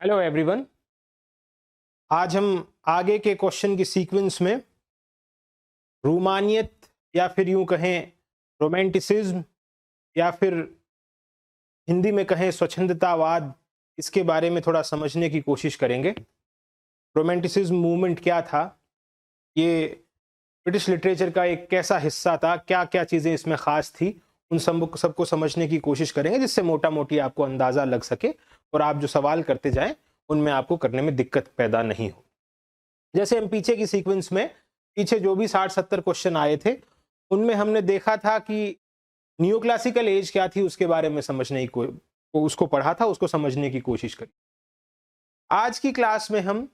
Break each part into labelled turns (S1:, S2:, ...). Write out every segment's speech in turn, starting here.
S1: Hello everyone. आज हम आगे के क्वेश्चन की सीक्वेंस में रूमानियत या फिर यूं कहें रोमांटिसिज्म या फिर हिंदी में कहें स्वच्छंदतावाद, इसके बारे में थोड़ा समझने की कोशिश करेंगे। रोमांटिसिज्म मूवमेंट क्या था, ये ब्रिटिश लिटरेचर का एक कैसा हिस्सा था, क्या क्या चीज़ें इसमें ख़ास थी, उन सबको समझने की कोशिश करेंगे, जिससे मोटा मोटी आपको अंदाज़ा लग सके और आप जो सवाल करते जाएं उनमें आपको करने में दिक्कत पैदा नहीं हो। जैसे हम पीछे की सीक्वेंस में पीछे जो भी 60-70 क्वेश्चन आए थे उनमें हमने देखा था कि न्यू क्लासिकल एज क्या थी, उसके बारे में समझने की उसको पढ़ा था, उसको समझने की कोशिश करी। आज की क्लास में हम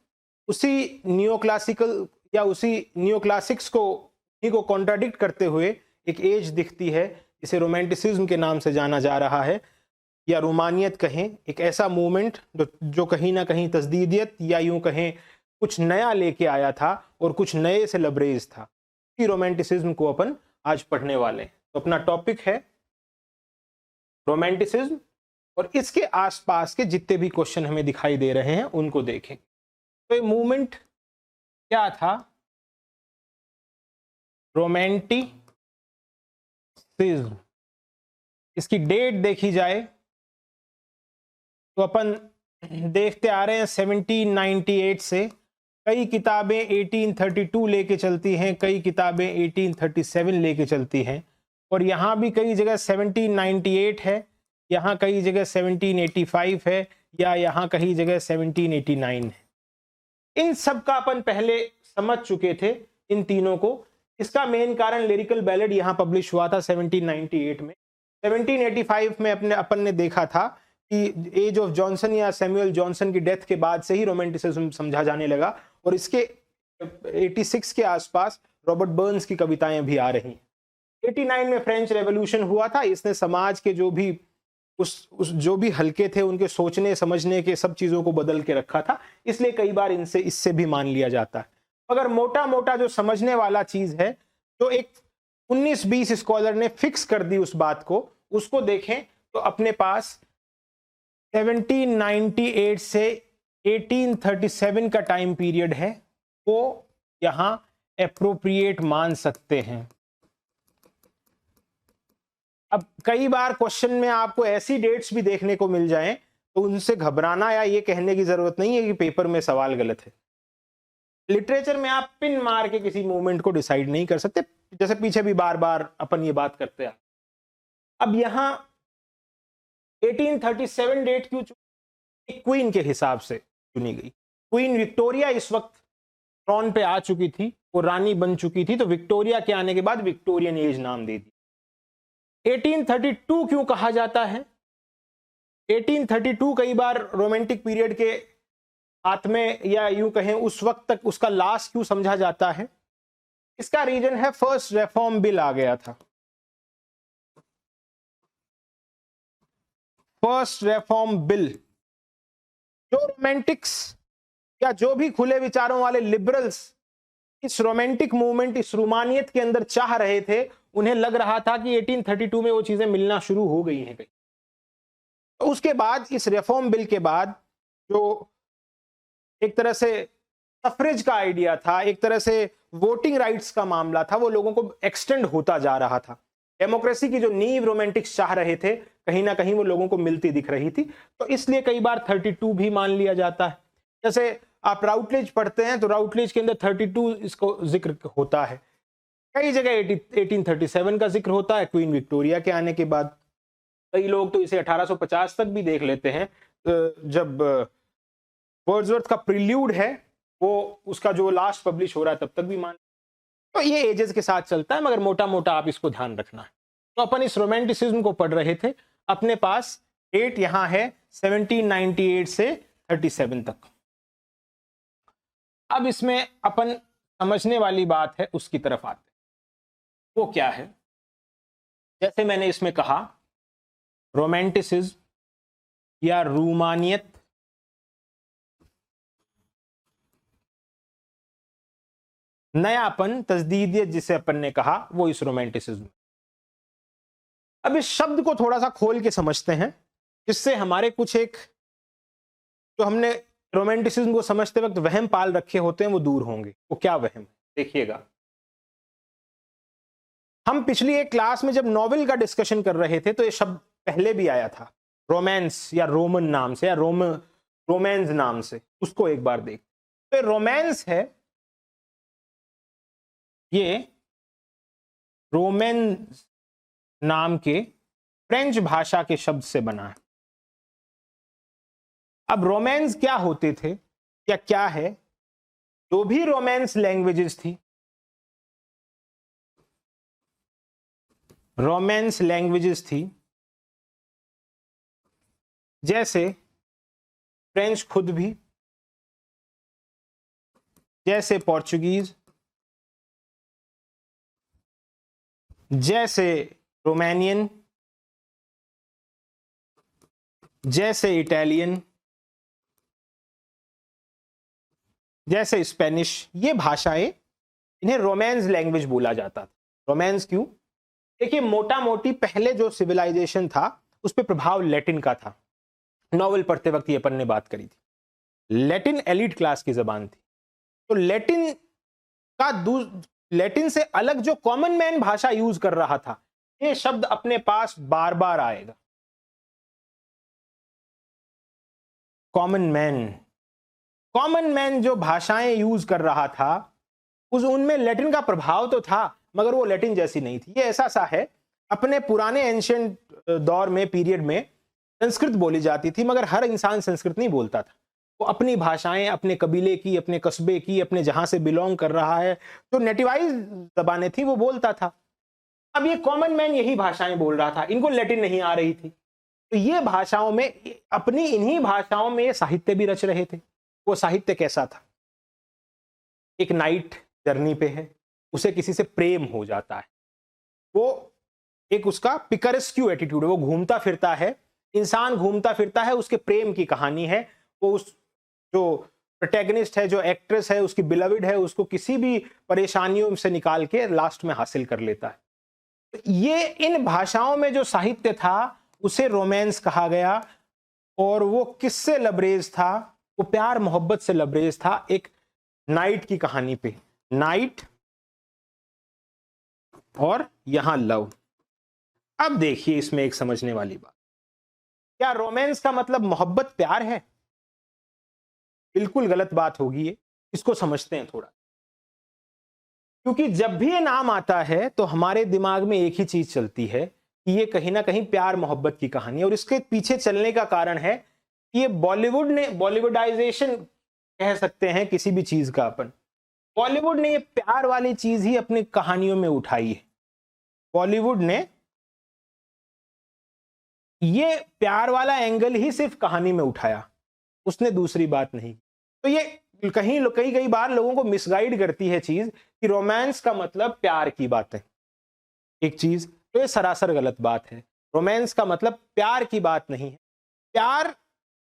S1: उसी न्यू क्लासिकल या उसी न्यू क्लासिक्स को कॉन्ट्राडिक्ट करते हुए एक एज दिखती है, इसे रोमांटिसिज्म के नाम से जाना जा रहा है या रोमानियत कहें, एक ऐसा मूवमेंट जो कहीं ना कहीं तजदीदियत या यूं कहें कुछ नया लेके आया था और कुछ नए से लबरेज था। इसी रोमांटिसिज्म को अपन आज पढ़ने वाले हैं। तो अपना टॉपिक है रोमांटिसिज्म और इसके आसपास के जितने भी क्वेश्चन हमें दिखाई दे रहे हैं उनको देखें। तो ये मूवमेंट क्या था? रोमांटिसिज्म, इसकी डेट देखी जाए तो अपन देखते आ रहे हैं 1798 से। कई किताबें 1832 लेके चलती हैं, कई किताबें 1837 लेके चलती हैं और यहाँ भी कई जगह 1798 है, यहाँ कई जगह 1785 है या यहाँ कहीं जगह 1789 है। इन सब का अपन पहले समझ चुके थे, इन तीनों को। इसका मेन कारण लिरिकल बैलेड यहाँ पब्लिश हुआ था 1798 में। 1785 में अपन ने देखा था कि एज ऑफ जॉनसन या सैमुअल जॉनसन की डेथ के बाद से ही रोमांटिसिज्म समझा जाने लगा और इसके 86 के आसपास रॉबर्ट बर्न्स की कविताएं भी आ रही हैं। 89 में फ्रेंच रेवोल्यूशन हुआ था, इसने समाज के जो भी जो भी हल्के थे उनके सोचने समझने के सब चीजों को बदल के रखा था, इसलिए कई बार इससे भी मान लिया जाता है। मगर मोटा मोटा जो समझने वाला चीज है, जो एक 19-20 स्कॉलर ने फिक्स कर दी उस बात को, उसको देखें तो अपने पास 1798 से 1837 का टाइम पीरियड है, वो यहां एप्रोप्रिएट मान सकते हैं। अब कई बार क्वेश्चन में आपको ऐसी डेट्स भी देखने को मिल जाएं तो उनसे घबराना या ये कहने की जरूरत नहीं है कि पेपर में सवाल गलत है। लिटरेचर में आप पिन मार के किसी मूवमेंट को डिसाइड नहीं कर सकते, जैसे पीछे भी बार बार अपन ये बात करते हैं। अब यहां 1837 डेट क्यों चुनी? क्वीन के हिसाब से चुनी गई। क्वीन विक्टोरिया इस वक्त ट्रॉन पे आ चुकी थी, वो रानी बन चुकी थी, तो विक्टोरिया के आने के बाद विक्टोरियन एज नाम दे दी। 1832 क्यों कहा जाता है? 1832 कई बार रोमांटिक पीरियड के हाथ में या यूं कहें उस वक्त तक उसका लास्ट क्यों समझा जाता है? इसका रीजन है फर्स्ट रिफॉर्म बिल आ गया था। फर्स्ट रिफॉर्म बिल, जो रोमांटिक्स या जो भी खुले विचारों वाले लिबरल्स इस रोमांटिक मूवमेंट, इस रूमानियत के अंदर चाह रहे थे, उन्हें लग रहा था कि 1832 में वो चीजें मिलना शुरू हो गई हैं कहीं। तो उसके बाद इस रिफॉर्म बिल के बाद जो एक तरह से सफरेज का आइडिया था, एक तरह से वोटिंग राइट्स का मामला था, वो लोगों को एक्सटेंड होता जा रहा था। डेमोक्रेसी की जो नींव रोमांटिक्स चाह रहे थे, कहीं ना कहीं वो लोगों को मिलती दिख रही थी, तो इसलिए कई बार 32 भी मान लिया जाता है। जैसे आप राउटलेज पढ़ते हैं तो राउटलेज के अंदर 32 इसको जिक्र होता है, कई जगह 1837 का जिक्र होता है क्वीन विक्टोरिया के आने के बाद। कई लोग तो इसे 1850 तक भी देख लेते हैं, जब वर्ड्सवर्थ का प्रिल्यूड है वो उसका जो लास्ट पब्लिश हो रहा है तब तक भी मान। तो ये एजेस के साथ चलता है, मगर मोटा मोटा आप इसको ध्यान रखना है। तो अपन इस रोमांटिसिज्म को पढ़ रहे थे, अपने पास डेट यहां है 1798 से 37 तक। अब इसमें अपन समझने वाली बात है उसकी तरफ आते हैं। वो क्या है? जैसे मैंने इसमें कहा, रोमांटिसिज्म या रूमानियत नयापन, तजदीदियत जिसे अपन ने कहा, वो इस रोमांटिसिज्म। अब इस शब्द को थोड़ा सा खोल के समझते हैं, जिससे हमारे कुछ एक जो हमने रोमांटिसिज्म को समझते वक्त वहम पाल रखे होते हैं वो दूर होंगे। वो क्या वहम? देखिएगा, हम पिछली एक क्लास में जब नॉवेल का डिस्कशन कर रहे थे तो ये शब्द पहले भी आया था, रोमांस या रोमन नाम से या रोमांस नाम से। उसको एक बार देख। तो रोमांस है, ये रोमांस नाम के फ्रेंच भाषा के शब्द से बना है। अब रोमांस क्या होते थे या क्या है? जो भी रोमांस लैंग्वेजेस थी, रोमांस लैंग्वेजेस थी, जैसे फ्रेंच खुद भी, जैसे पोर्चुगीज, जैसे रोमानियन, जैसे इटालियन, जैसे स्पेनिश, ये भाषाएं, इन्हें रोमांस लैंग्वेज बोला जाता था। रोमांस क्यों? देखिए, मोटा मोटी पहले जो सिविलाइजेशन था उस पर प्रभाव लैटिन का था। नॉवल पढ़ते वक्त ये अपन ने बात करी थी। लैटिन एलीट क्लास की जबान थी, तो लैटिन से अलग जो कॉमन मैन भाषा यूज कर रहा था, ये शब्द अपने पास बार बार आएगा। कॉमन मैन जो भाषाएं यूज कर रहा था उनमें लैटिन का प्रभाव तो था, मगर वो लैटिन जैसी नहीं थी। ये ऐसा सा है, अपने पुराने एंशिएंट दौर में, पीरियड में संस्कृत बोली जाती थी, मगर हर इंसान संस्कृत नहीं बोलता था। वो अपनी भाषाएं, अपने कबीले की, अपने कस्बे की, अपने जहां से बिलोंग कर रहा है, जो नेटिवाइज जबानें थी वो बोलता था। अब ये कॉमन मैन यही भाषाएं बोल रहा था, इनको लैटिन नहीं आ रही थी, तो ये भाषाओं में, अपनी इन्हीं भाषाओं में ये साहित्य भी रच रहे थे। वो साहित्य कैसा था? एक नाइट जर्नी पे है, उसे किसी से प्रेम हो जाता है, वो एक उसका पिकरेस्क्यू एटीट्यूड है, वो घूमता फिरता है, इंसान घूमता फिरता है, उसके प्रेम की कहानी है। वो उस जो प्रोटैगनिस्ट है, जो एक्ट्रेस है, उसकी बिलविड है, उसको किसी भी परेशानियों से निकाल के लास्ट में हासिल कर लेता है। ये इन भाषाओं में जो साहित्य था उसे रोमांस कहा गया, और वो किससे लबरेज था? वो प्यार मोहब्बत से लबरेज था, एक नाइट की कहानी पे। नाइट और यहां लव। अब देखिए, इसमें एक समझने वाली बात, क्या रोमांस का मतलब मोहब्बत, प्यार है? बिल्कुल गलत बात होगी ये। इसको समझते हैं थोड़ा, क्योंकि जब भी ये नाम आता है तो हमारे दिमाग में एक ही चीज चलती है कि ये कहीं ना कहीं प्यार मोहब्बत की कहानी है। और इसके पीछे चलने का कारण है कि ये बॉलीवुडाइजेशन कह सकते हैं किसी भी चीज का। अपन बॉलीवुड ने ये प्यार वाली चीज ही अपनी कहानियों में उठाई है। बॉलीवुड ने ये प्यार वाला एंगल ही सिर्फ कहानी में उठाया, उसने दूसरी बात नहीं। तो ये कई बार लोगों को मिसगाइड करती है चीज कि रोमांस का मतलब प्यार की बात है एक चीज, तो ये सरासर गलत बात है। रोमांस का मतलब प्यार की बात नहीं है। प्यार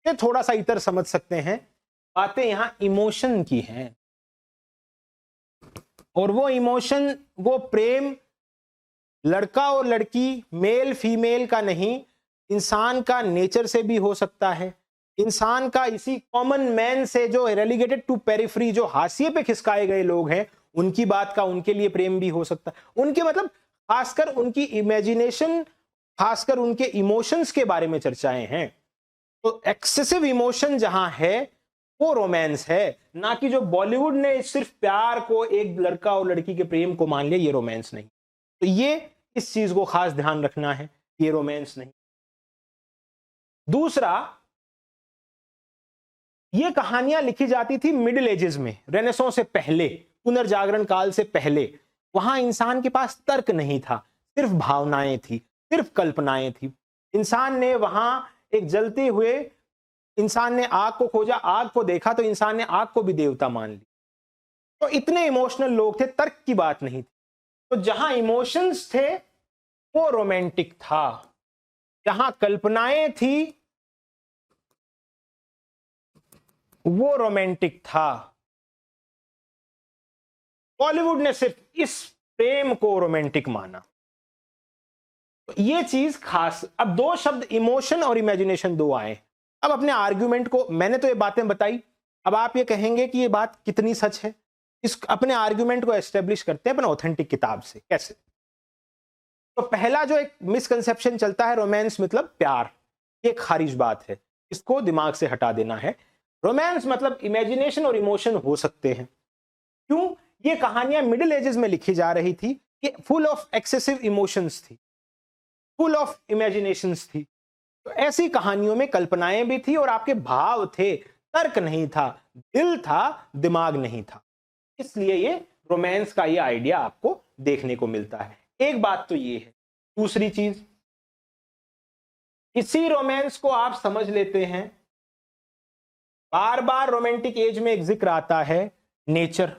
S1: से थोड़ा सा इतर समझ सकते हैं, बातें यहां इमोशन की हैं, और वो इमोशन, वो प्रेम लड़का और लड़की, मेल फीमेल का नहीं, इंसान का नेचर से भी हो सकता है। इंसान का इसी कॉमन मैन से, जो रेलीगेटेड टू पेरिफेरी, जो हाशिए पे खिसकाए गए लोग हैं, उनकी बात का उनके लिए प्रेम भी हो सकता है। उनके मतलब खासकर उनकी इमेजिनेशन, खासकर उनके इमोशंस के बारे में चर्चाएं हैं। तो एक्सेसिव इमोशन जहां है वो रोमांस है, ना कि जो बॉलीवुड ने सिर्फ प्यार को, एक लड़का और लड़की के प्रेम को मान लिया, ये रोमांस नहीं। तो ये इस चीज को खास ध्यान रखना है, ये रोमांस नहीं। दूसरा, ये कहानियां लिखी जाती थी मिडिल एजेस में, रेनेसां से पहले, पुनर्जागरण काल से पहले। वहां इंसान के पास तर्क नहीं था, सिर्फ भावनाएं थी, सिर्फ कल्पनाएं थी। इंसान ने वहां एक जलते हुए, इंसान ने आग को खोजा, आग को देखा, तो इंसान ने आग को भी देवता मान ली। तो इतने इमोशनल लोग थे, तर्क की बात नहीं थी। तो जहां इमोशंस थे वो रोमांटिक था, जहां कल्पनाएं थी वो रोमांटिक था। बॉलीवुड ने सिर्फ इस प्रेम को रोमांटिक माना। तो ये चीज खास। अब दो शब्द इमोशन और इमेजिनेशन दो आए, अब अपने आर्ग्यूमेंट को, मैंने तो ये बातें बताई, अब आप ये कहेंगे कि ये बात कितनी सच है। इस अपने आर्ग्यूमेंट को एस्टेब्लिश करते हैं अपने ऑथेंटिक किताब से। कैसे? तो पहला जो एक मिसकंसेप्शन चलता है, रोमांस मतलब प्यार, ये खारिज बात है, इसको दिमाग से हटा देना है। रोमांस मतलब इमेजिनेशन और इमोशन हो सकते हैं। क्यों? ये कहानियां मिडिल एजेस में लिखी जा रही थी कि फुल ऑफ एक्सेसिव इमोशंस थी, फुल ऑफ इमेजिनेशंस थी। तो ऐसी कहानियों में कल्पनाएं भी थी और आपके भाव थे, तर्क नहीं था, दिल था, दिमाग नहीं था। इसलिए ये रोमांस का ये आइडिया आपको देखने को मिलता है। एक बात तो ये है। दूसरी चीज, इसी रोमांस को आप समझ लेते हैं, बार बार रोमांटिक एज में एक जिक्र आता है नेचर।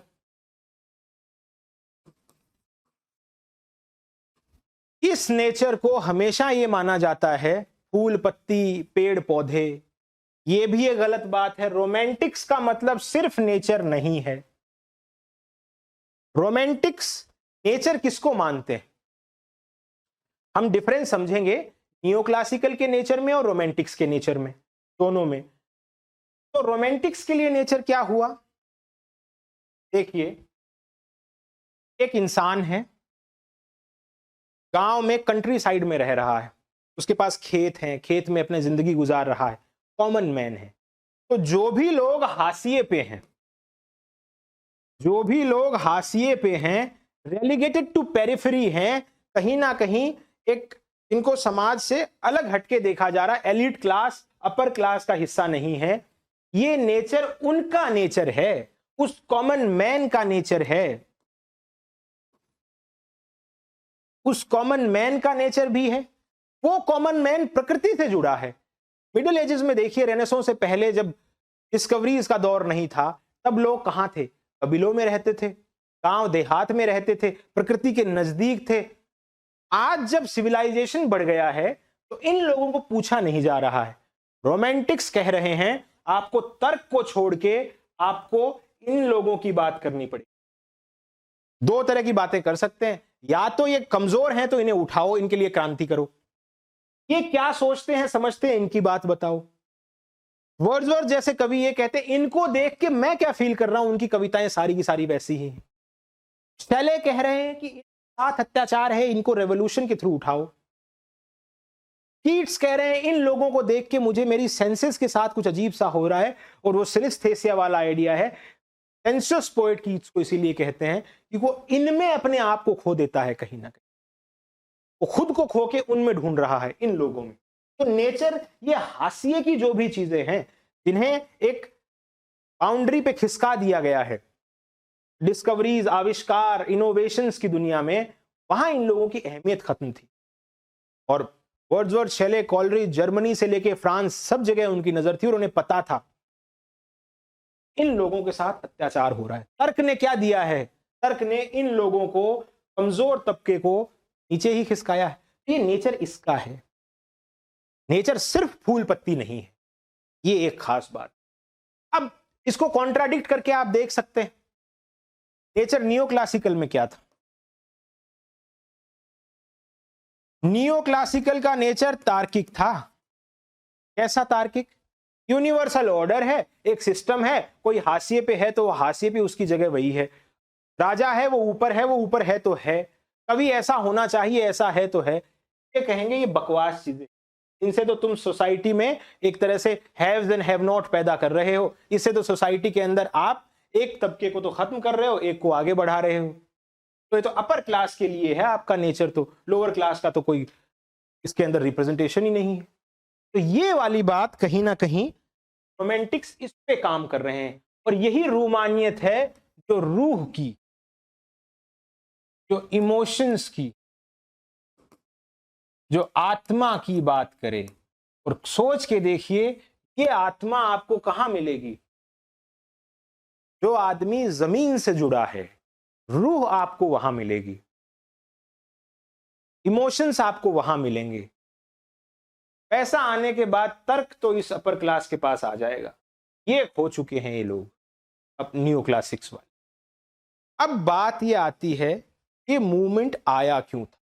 S1: इस नेचर को हमेशा ये माना जाता है फूल पत्ती पेड़ पौधे, ये भी एक गलत बात है। रोमांटिक्स का मतलब सिर्फ नेचर नहीं है। रोमांटिक्स नेचर किसको मानते हैं? हम डिफरेंस समझेंगे नियोक्लासिकल के नेचर में और रोमांटिक्स के नेचर में, दोनों में। तो रोमांटिक्स के लिए नेचर क्या हुआ? देखिए, एक इंसान है, गांव में कंट्री साइड में रह रहा है, उसके पास खेत हैं, खेत में अपनी जिंदगी गुजार रहा है, कॉमन मैन है। तो जो भी लोग हाशिए पे हैं, जो भी लोग हाशिए पे हैं, रेलीगेटेड टू पेरिफेरी हैं, कहीं ना कहीं एक इनको समाज से अलग हटके देखा जा रहा है, एलिट क्लास अपर क्लास का हिस्सा नहीं है। ये नेचर उनका नेचर है, उस कॉमन मैन का नेचर है। उस कॉमन मैन का नेचर भी है। वो कॉमन मैन प्रकृति से जुड़ा है। मिडिल एजेस में देखिए, रेनेसां से पहले जब डिस्कवरीज का दौर नहीं था, तब लोग कहां थे? कबीलों में रहते थे, गांव देहात में रहते थे, प्रकृति के नजदीक थे। आज जब सिविलाइजेशन बढ़ गया है तो इन लोगों को पूछा नहीं जा रहा है। रोमांटिक्स कह रहे हैं आपको तर्क को छोड़ के आपको इन लोगों की बात करनी पड़ेगी। दो तरह की बातें कर सकते हैं, या तो ये कमजोर हैं तो इन्हें उठाओ, इनके लिए क्रांति करो। ये क्या सोचते हैं समझते हैं, इनकी बात बताओ। वर्ड्सवर्थ जैसे कवि ये कहते हैं, इनको देख के मैं क्या फील कर रहा हूं, उनकी कविताएं सारी की सारी वैसी ही हैं। शैले कह रहे हैं कि साथ अत्याचार है, इनको रेवोल्यूशन के थ्रू उठाओ। कीट्स कह रहे हैं इन लोगों को देख के मुझे मेरी सेंसेस के साथ कुछ अजीब सा हो रहा है, और वो सिनेस्थेसिया वाला आइडिया है। सेंसुअस पोएट कीट्स को इसीलिए कहते हैं कि वो इनमें अपने आप को खो देता है, कहीं ना कहीं वो खुद को खो के उनमें ढूंढ रहा है, इन लोगों में। तो नेचर, ये हाशिए की जो भी चीजें हैं जिन्हें एक बाउंड्री पे खिसका दिया गया है, डिस्कवरीज, आविष्कार, इनोवेशंस की दुनिया में, वहां इन लोगों की अहमियत खत्म थी। और वर्ड्सवर्थ, शेले, कॉलरिज, जर्मनी से लेके फ्रांस, सब जगह उनकी नजर थी और उन्हें पता था इन लोगों के साथ अत्याचार हो रहा है। तर्क ने क्या दिया है? तर्क ने इन लोगों को, कमजोर तबके को नीचे ही खिसकाया है। ये नेचर इसका है। नेचर सिर्फ फूल पत्ती नहीं है, ये एक खास बात। अब इसको कॉन्ट्राडिक्ट करके आप देख सकते हैं, नेचर नियोक्लासिकल में क्या था? नियोक्लासिकल का नेचर तार्किक था। कैसा तार्किक? यूनिवर्सल ऑर्डर है, एक सिस्टम है, कोई हाशिए पे है तो वो हाशिए पे उसकी जगह वही है। राजा है वो ऊपर है, वो ऊपर है तो है। कभी ऐसा होना चाहिए, ऐसा है तो है। ये कहेंगे ये बकवास चीजें, इनसे तो तुम सोसाइटी में एक तरह से हैव्स एंड हैव नॉट पैदा कर रहे हो। इससे तो सोसाइटी के अंदर आप एक तबके को तो खत्म कर रहे हो, एक को आगे बढ़ा रहे हो। तो ये तो अपर क्लास के लिए है आपका नेचर, तो लोअर क्लास का तो कोई इसके अंदर रिप्रेजेंटेशन ही नहीं है। तो ये वाली बात कहीं ना कहीं रोमांटिक्स इस पे काम कर रहे हैं, और यही रूमानियत है जो रूह की, जो इमोशंस की, जो आत्मा की बात करे। और सोच के देखिए, ये आत्मा आपको कहां मिलेगी? जो आदमी जमीन से जुड़ा है, रूह आपको वहां मिलेगी, इमोशंस आपको वहां मिलेंगे। पैसा आने के बाद तर्क तो इस अपर क्लास के पास आ जाएगा। ये खो चुके हैं ये लोग, अब न्यू क्लासिक्स वाले। अब बात ये आती है कि मूवमेंट आया क्यों था,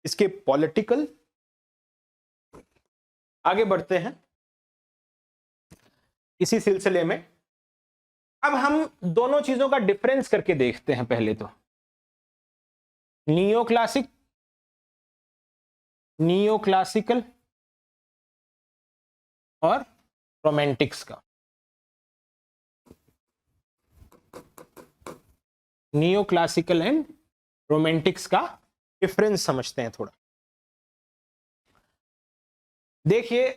S1: इसके पॉलिटिकल। आगे बढ़ते हैं। इसी सिलसिले में अब हम दोनों चीजों का डिफरेंस करके देखते हैं। पहले तो नियो क्लासिकल और रोमांटिक्स का। नियो क्लासिकल एंड रोमांटिक्स का डिफरेंस समझते हैं थोड़ा। देखिए,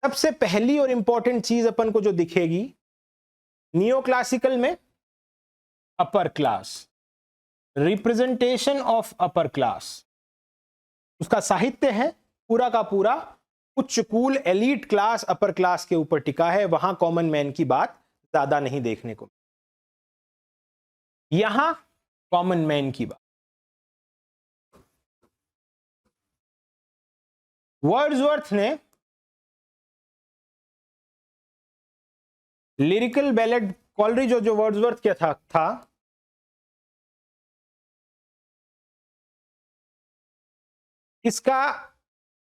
S1: सबसे पहली और इंपॉर्टेंट चीज अपन को जो दिखेगी, नियो क्लासिकल में upper class, representation of upper class, उसका साहित्य है पूरा का पूरा उच्च cool elite class upper class के ऊपर टिका है। वहां कॉमन मैन की बात ज्यादा नहीं देखने को। यहां कॉमन मैन की बात। वर्ड्सवर्थ ने लिरिकल बैलेड कॉलरिज जो वर्ड्सवर्थ क्या था इसका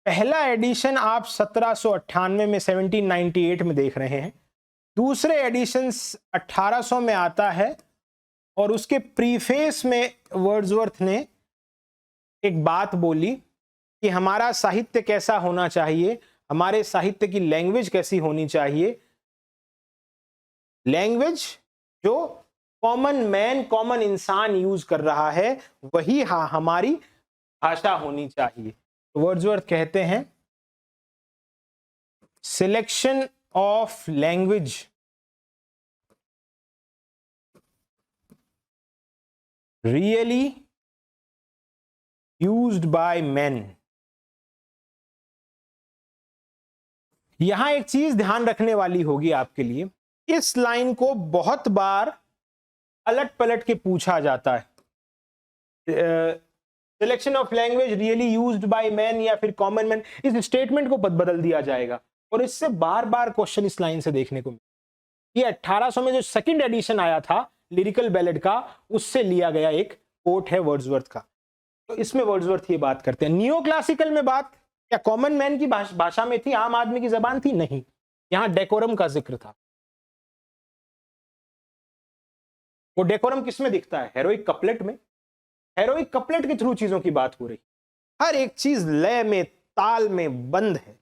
S1: पहला एडिशन आप 1798 में 1798 में देख रहे हैं। दूसरे एडिशन 1800 में आता है और उसके प्रीफेस में वर्ड्सवर्थ ने एक बात बोली कि हमारा साहित्य कैसा होना चाहिए, हमारे साहित्य की लैंग्वेज कैसी होनी चाहिए। लैंग्वेज जो कॉमन मैन, कॉमन इंसान यूज कर रहा है, वही हमारी भाषा होनी चाहिए। वर्ड्सवर्थ कहते हैं selection of language really used by man. यहां एक चीज ध्यान रखने वाली होगी आपके लिए, इस लाइन को बहुत बार अलट पलट के पूछा जाता है। Selection of language really used by man या फिर कॉमन मैन, इस स्टेटमेंट को बदल दिया जाएगा और इससे बार बार क्वेश्चन इस लाइन से देखने को मिले। ये 1800 में जो सेकंड एडिशन आया था लिरिकल बैलेड का, उससे लिया गया एक कोट है वर्ड्सवर्थ का। तो इसमें वर्ड्सवर्थ ये बात करते हैं। नियो क्लासिकल में बात क्या कॉमन मैन की भाषा में थी, आम आदमी की जबान थी? नहीं, यहां डेकोरम का जिक्र था। वो डेकोरम किसमें दिखता है? हेरोइक कपलेट में। हेरोइक कपलेट के थ्रू चीजों की बात हो रही। हर एक चीज लय में, ताल में बंद है,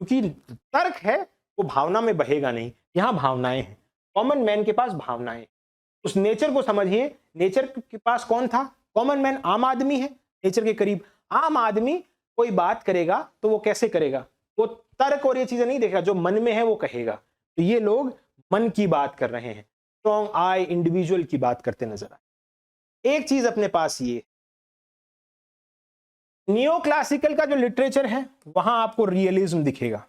S1: क्योंकि तर्क है वो भावना में बहेगा नहीं। यहां भावनाएं हैं, कॉमन मैन के पास भावनाएं। उस नेचर को समझिए। नेचर के पास कौन था? कॉमन मैन, आम आदमी है नेचर के करीब। आम आदमी कोई बात करेगा तो वो कैसे करेगा? वो तर्क और ये चीजें नहीं देखेगा, जो मन में है वो कहेगा। तो ये लोग मन की बात कर रहे हैं, स्ट्रॉन्ग आई इंडिविजुअल की बात करते नजर आए। एक चीज अपने पास ये, नियो क्लासिकल का जो लिटरेचर है वहां आपको रियलिज्म दिखेगा।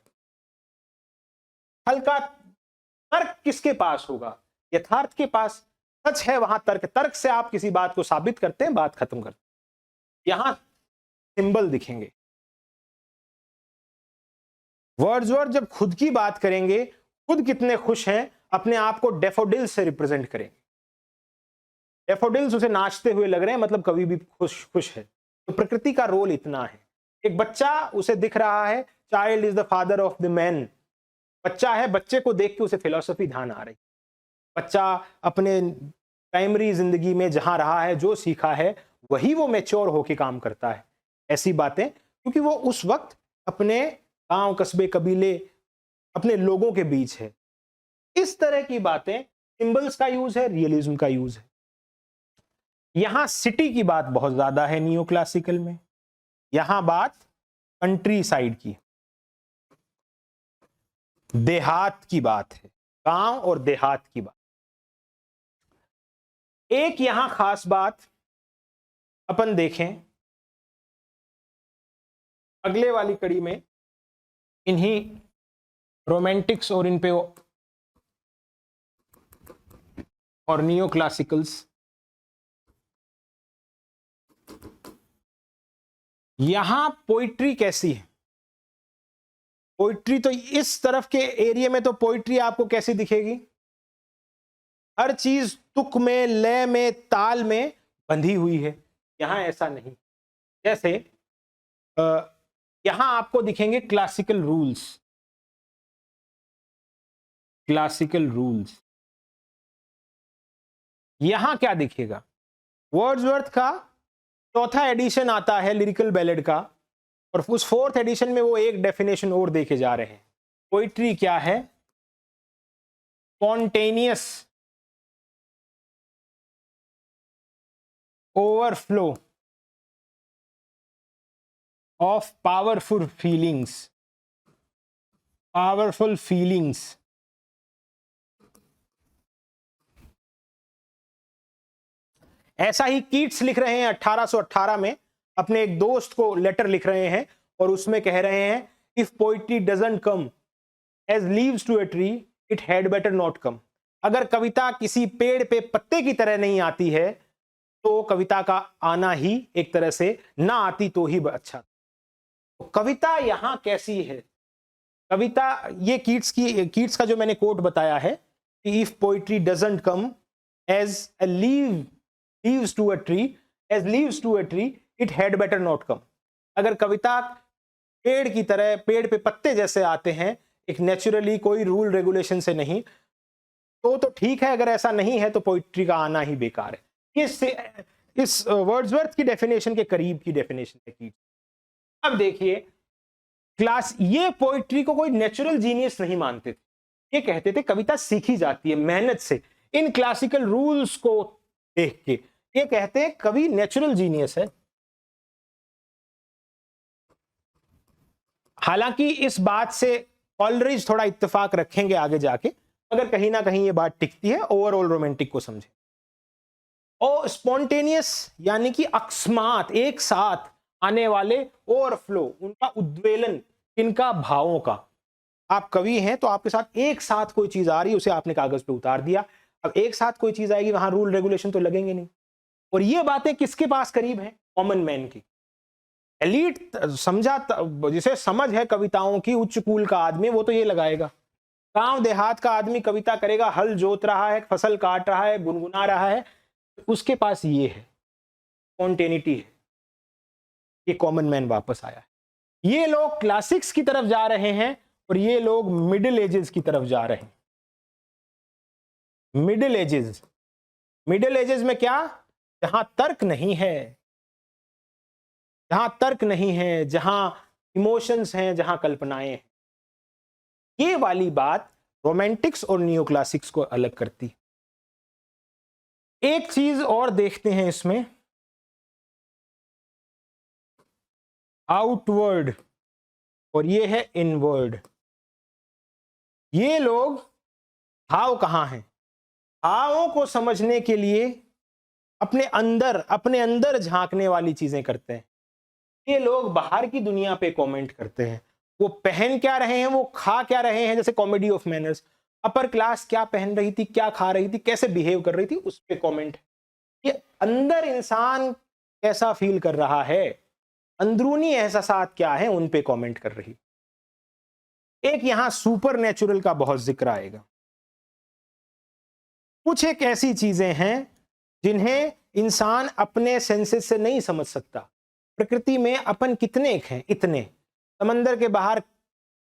S1: हल्का तर्क किसके पास होगा? यथार्थ के पास। सच है वहां तर्क, तर्क से आप किसी बात को साबित करते हैं, बात खत्म करते हैं। यहां सिंबल दिखेंगे। वर्ड्सवर्थ जब खुद की बात करेंगे, खुद कितने खुश हैं, अपने आप को डेफोडिल्स से रिप्रेजेंट करेंगे। डेफोडिल्स उसे नाचते हुए लग रहे हैं, मतलब कभी भी खुश खुश है। तो प्रकृति का रोल इतना है। एक बच्चा, उसे दिख रहा है child is the father of the man. बच्चा है, बच्चे को देख के उसे फिलॉसफी ध्यान आ रही। बच्चा अपने प्राइमरी जिंदगी में जहां रहा है, जो सीखा है, वही वो मैच्योर होके काम करता है। ऐसी बातें, क्योंकि वो उस वक्त अपने गांव, कस्बे, कबीले, अपने लोगों के बीच है। इस तरह की बातें, सिंबल्स का यूज है, रियलिज्म का यूज है। यहां सिटी की बात बहुत ज्यादा है नियो क्लासिकल में। यहां बात कंट्री साइड की, देहात की बात है, गांव और देहात की बात। एक यहां खास बात अपन देखें, अगले वाली कड़ी में इन्हीं रोमांटिक्स और इन पे और नियो क्लासिकल्स, यहां पोइट्री कैसी है? पोइट्री तो इस तरफ के एरिया में तो पोइट्री आपको कैसी दिखेगी? हर चीज तुक में, लय में, ताल में बंधी हुई है। यहां ऐसा नहीं। जैसे यहां आपको दिखेंगे क्लासिकल रूल्स। Classical rules. यहां क्या दिखेगा, वर्ड्सवर्थ का चौथा एडिशन आता है लिरिकल बैलेड का, और उस फोर्थ एडिशन में वो एक डेफिनेशन और देखे जा रहे हैं। पोइट्री क्या है, spontaneous overflow of powerful feelings, powerful feelings. ऐसा ही कीट्स लिख रहे हैं 1818 में, अपने एक दोस्त को लेटर लिख रहे हैं और उसमें कह रहे हैं, if poetry doesn't come as leaves to a tree it had better not come. अगर कविता किसी पेड़ पे पत्ते की तरह नहीं आती है तो कविता का आना ही एक तरह से ना आती तो ही अच्छा। तो कविता यहां कैसी है, कविता ये कीट्स का जो मैंने कोट बताया है कि if poetry doesn't come as a leaves to a tree, as leaves to a tree it had better not come. अगर कविता पेड़ की तरह, पेड़ पे पत्ते जैसे आते हैं, एक नेचुरली कोई रूल रेगुलेशन से नहीं, तो ठीक है, अगर ऐसा नहीं है तो पोइट्री का आना ही बेकार है। इस वर्ड्सवर्थ की डेफिनेशन के करीब की डेफिनेशन है कीट्स। अब देखिए, ये पोइट्री को कोई नेचुरल जीनियस नहीं मानते थे, ये कहते थे कविता सीखी जाती है मेहनत से, इन क्लासिकल रूल्स को देख के ये कहते हैं कवि नेचुरल जीनियस है। हालांकि इस बात से कॉलरिज थोड़ा इत्तेफाक रखेंगे आगे जाके, अगर कहीं ना कहीं ये बात टिकती है ओवरऑल रोमांटिक को समझे। और स्पॉन्टेनियस यानी कि अकस्मात, एक साथ आने वाले ओवरफ्लो, उनका उद्वेलन, इनका भावों का। आप कवि हैं तो आपके साथ एक साथ कोई चीज आ रही है, उसे आपने कागज पे उतार दिया। अब एक साथ कोई चीज आएगी, वहां रूल रेगुलेशन तो लगेंगे नहीं। और ये बातें किसके पास करीब है, कॉमन मैन की। एलीट समझा, जिसे समझ है कविताओं की, उच्च कुल का आदमी, वो तो ये लगाएगा। गांव देहात का आदमी कविता करेगा, हल जोत रहा है, फसल काट रहा है, गुनगुना रहा है, उसके पास ये है, स्पॉन्टेनिटी है। ये कॉमन मैन वापस आया है। ये लोग क्लासिक्स की तरफ जा रहे हैं और ये लोग मिडिल एजेस की तरफ जा रहे हैं। मिडिल एजेस, मिडिल एजेस में क्या, जहां तर्क नहीं है, जहां तर्क नहीं है, जहां इमोशंस हैं, जहां कल्पनाएं हैं। ये वाली बात रोमांटिक्स और नियो क्लासिक्स को अलग करती। एक चीज और देखते हैं इसमें, आउटवर्ड और ये है इनवर्ड। ये लोग भाव कहां हैं, भावों को समझने के लिए अपने अंदर झांकने वाली चीजें करते हैं। ये लोग बाहर की दुनिया पे कमेंट करते हैं, वो पहन क्या रहे हैं, वो खा क्या रहे हैं, जैसे comedy of manners, upper class क्या पहन रही थी, क्या खा रही थी, कैसे बिहेव कर रही थी, उस पे कमेंट। ये अंदर इंसान कैसा फील कर रहा है, अंदरूनी एहसासात क्या है, उन पे कमेंट कर रही। एक यहां सुपर नेचुरल का बहुत जिक्र आएगा। कुछ एक ऐसी चीजें हैं जिन्हें इंसान अपने सेंसेस से नहीं समझ सकता। प्रकृति में अपन कितने हैं, इतने, समंदर के बाहर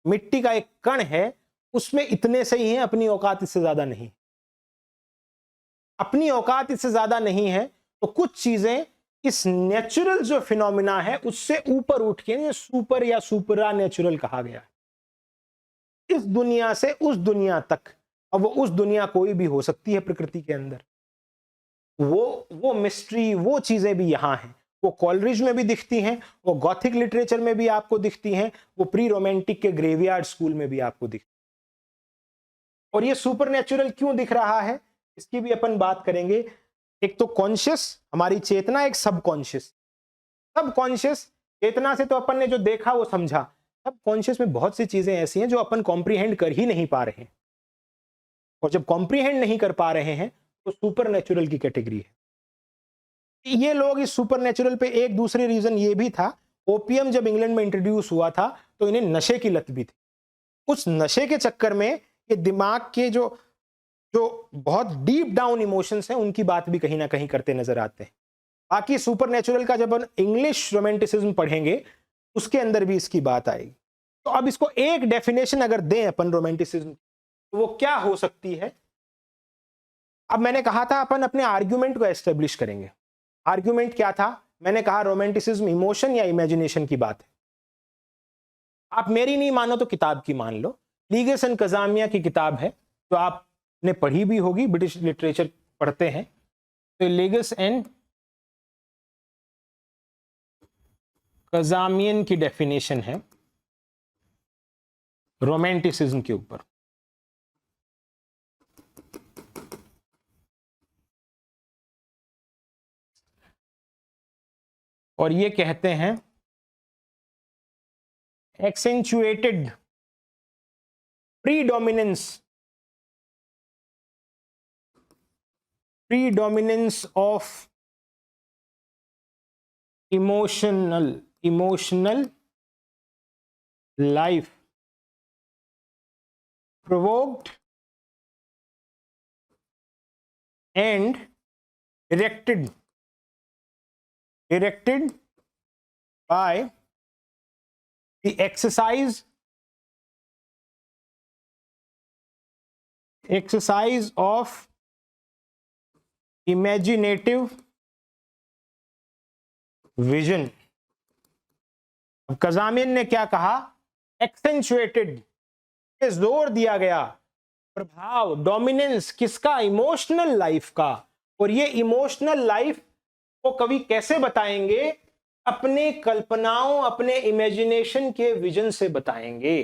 S1: मिट्टी का एक कण है, उसमें इतने से ही है, अपनी औकात इससे ज्यादा नहीं। अपनी औकात इससे ज्यादा नहीं है, तो कुछ चीजें इस नेचुरल जो फिनोमिना है उससे ऊपर उठ के सुपर या सुपरा नेचुरल कहा गया है। इस दुनिया से उस दुनिया तक, अब वो उस दुनिया कोई भी हो सकती है प्रकृति के अंदर, वो मिस्ट्री, वो चीजें भी यहां हैं। वो कॉलरिज में भी दिखती हैं, वो गॉथिक लिटरेचर में भी आपको दिखती हैं, वो प्री रोमांटिक के ग्रेवयार्ड स्कूल में भी आपको दिखती हैं। और ये सुपरनेचुरल क्यों दिख रहा है, इसकी भी अपन बात करेंगे। एक तो कॉन्शियस, हमारी चेतना, एक सबकॉन्शियस। सबकॉन्शियस चेतना से तो अपन ने जो देखा वो समझा, सबकॉन्शियस में बहुत सी चीजें ऐसी हैं जो अपन कॉम्प्रीहेंड कर ही नहीं पा रहे हैं, और जब कॉम्प्रीहेंड नहीं कर पा रहे हैं तो सुपरनेचुरल की कैटेगरी है। ये लोग इस सुपरनेचुरल पे, एक दूसरी रीजन ये भी था, ओपियम जब इंग्लैंड में इंट्रोड्यूस हुआ था तो इन्हें नशे की लत भी थी। उस नशे के चक्कर में ये दिमाग के जो बहुत डीप डाउन इमोशंस हैं उनकी बात भी कहीं ना कहीं करते नजर आते हैं। बाकी सुपरनेचुरल का जब इंग्लिश रोमांटिसिज्म पढ़ेंगे उसके अंदर भी इसकी बात आएगी। तो अब इसको एक डेफिनेशन अगर दें अपन रोमांटिसिज्म, तो वो क्या हो सकती है? अब मैंने कहा था अपन अपने आर्ग्यूमेंट को एस्टेब्लिश करेंगे। आर्ग्यूमेंट क्या था? मैंने कहा रोमांटिसिज्म इमोशन या इमेजिनेशन की बात है। आप मेरी नहीं मानो तो किताब की मान लो। लीगस एंड कजामिया की किताब है, तो आपने पढ़ी भी होगी, ब्रिटिश लिटरेचर पढ़ते हैं। तो लीगस एंड कजामियन की डेफिनेशन है रोमांटिसिज्म के ऊपर। और ये कहते हैं एक्सेंचुएटेड predominance of emotional life provoked and directed by the exercise of imaginative vision। कजामियन ने क्या कहा? एक्सेंचुएटेड, जोर दिया गया, प्रभाव, डोमिनेंस किसका? इमोशनल लाइफ का। और ये इमोशनल लाइफ को कवि कैसे बताएंगे? अपने कल्पनाओं, अपने इमेजिनेशन के विजन से बताएंगे।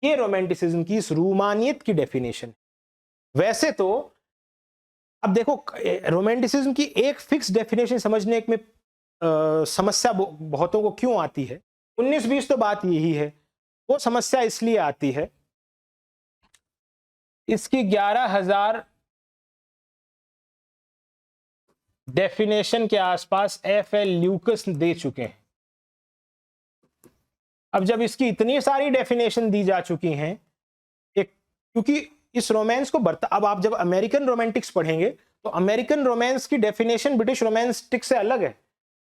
S1: ये रोमांटिसिज्म की इस रूमानियत की डेफिनेशन। वैसे तो अब देखो, रोमांटिसिज्म की एक फिक्स डेफिनेशन समझने में समस्या बहुतों को क्यों आती है? 19-20 तो बात यही है। वो समस्या इसलिए आती है, इसकी 11,000 डेफिनेशन के आसपास एफ.एल. ल्यूकस दे चुके हैं। अब जब इसकी इतनी सारी डेफिनेशन दी जा चुकी हैं, क्योंकि इस रोमांस को अब आप जब अमेरिकन रोमांटिक्स पढ़ेंगे तो अमेरिकन रोमांस की डेफिनेशन ब्रिटिश रोमांटिक्स से अलग है।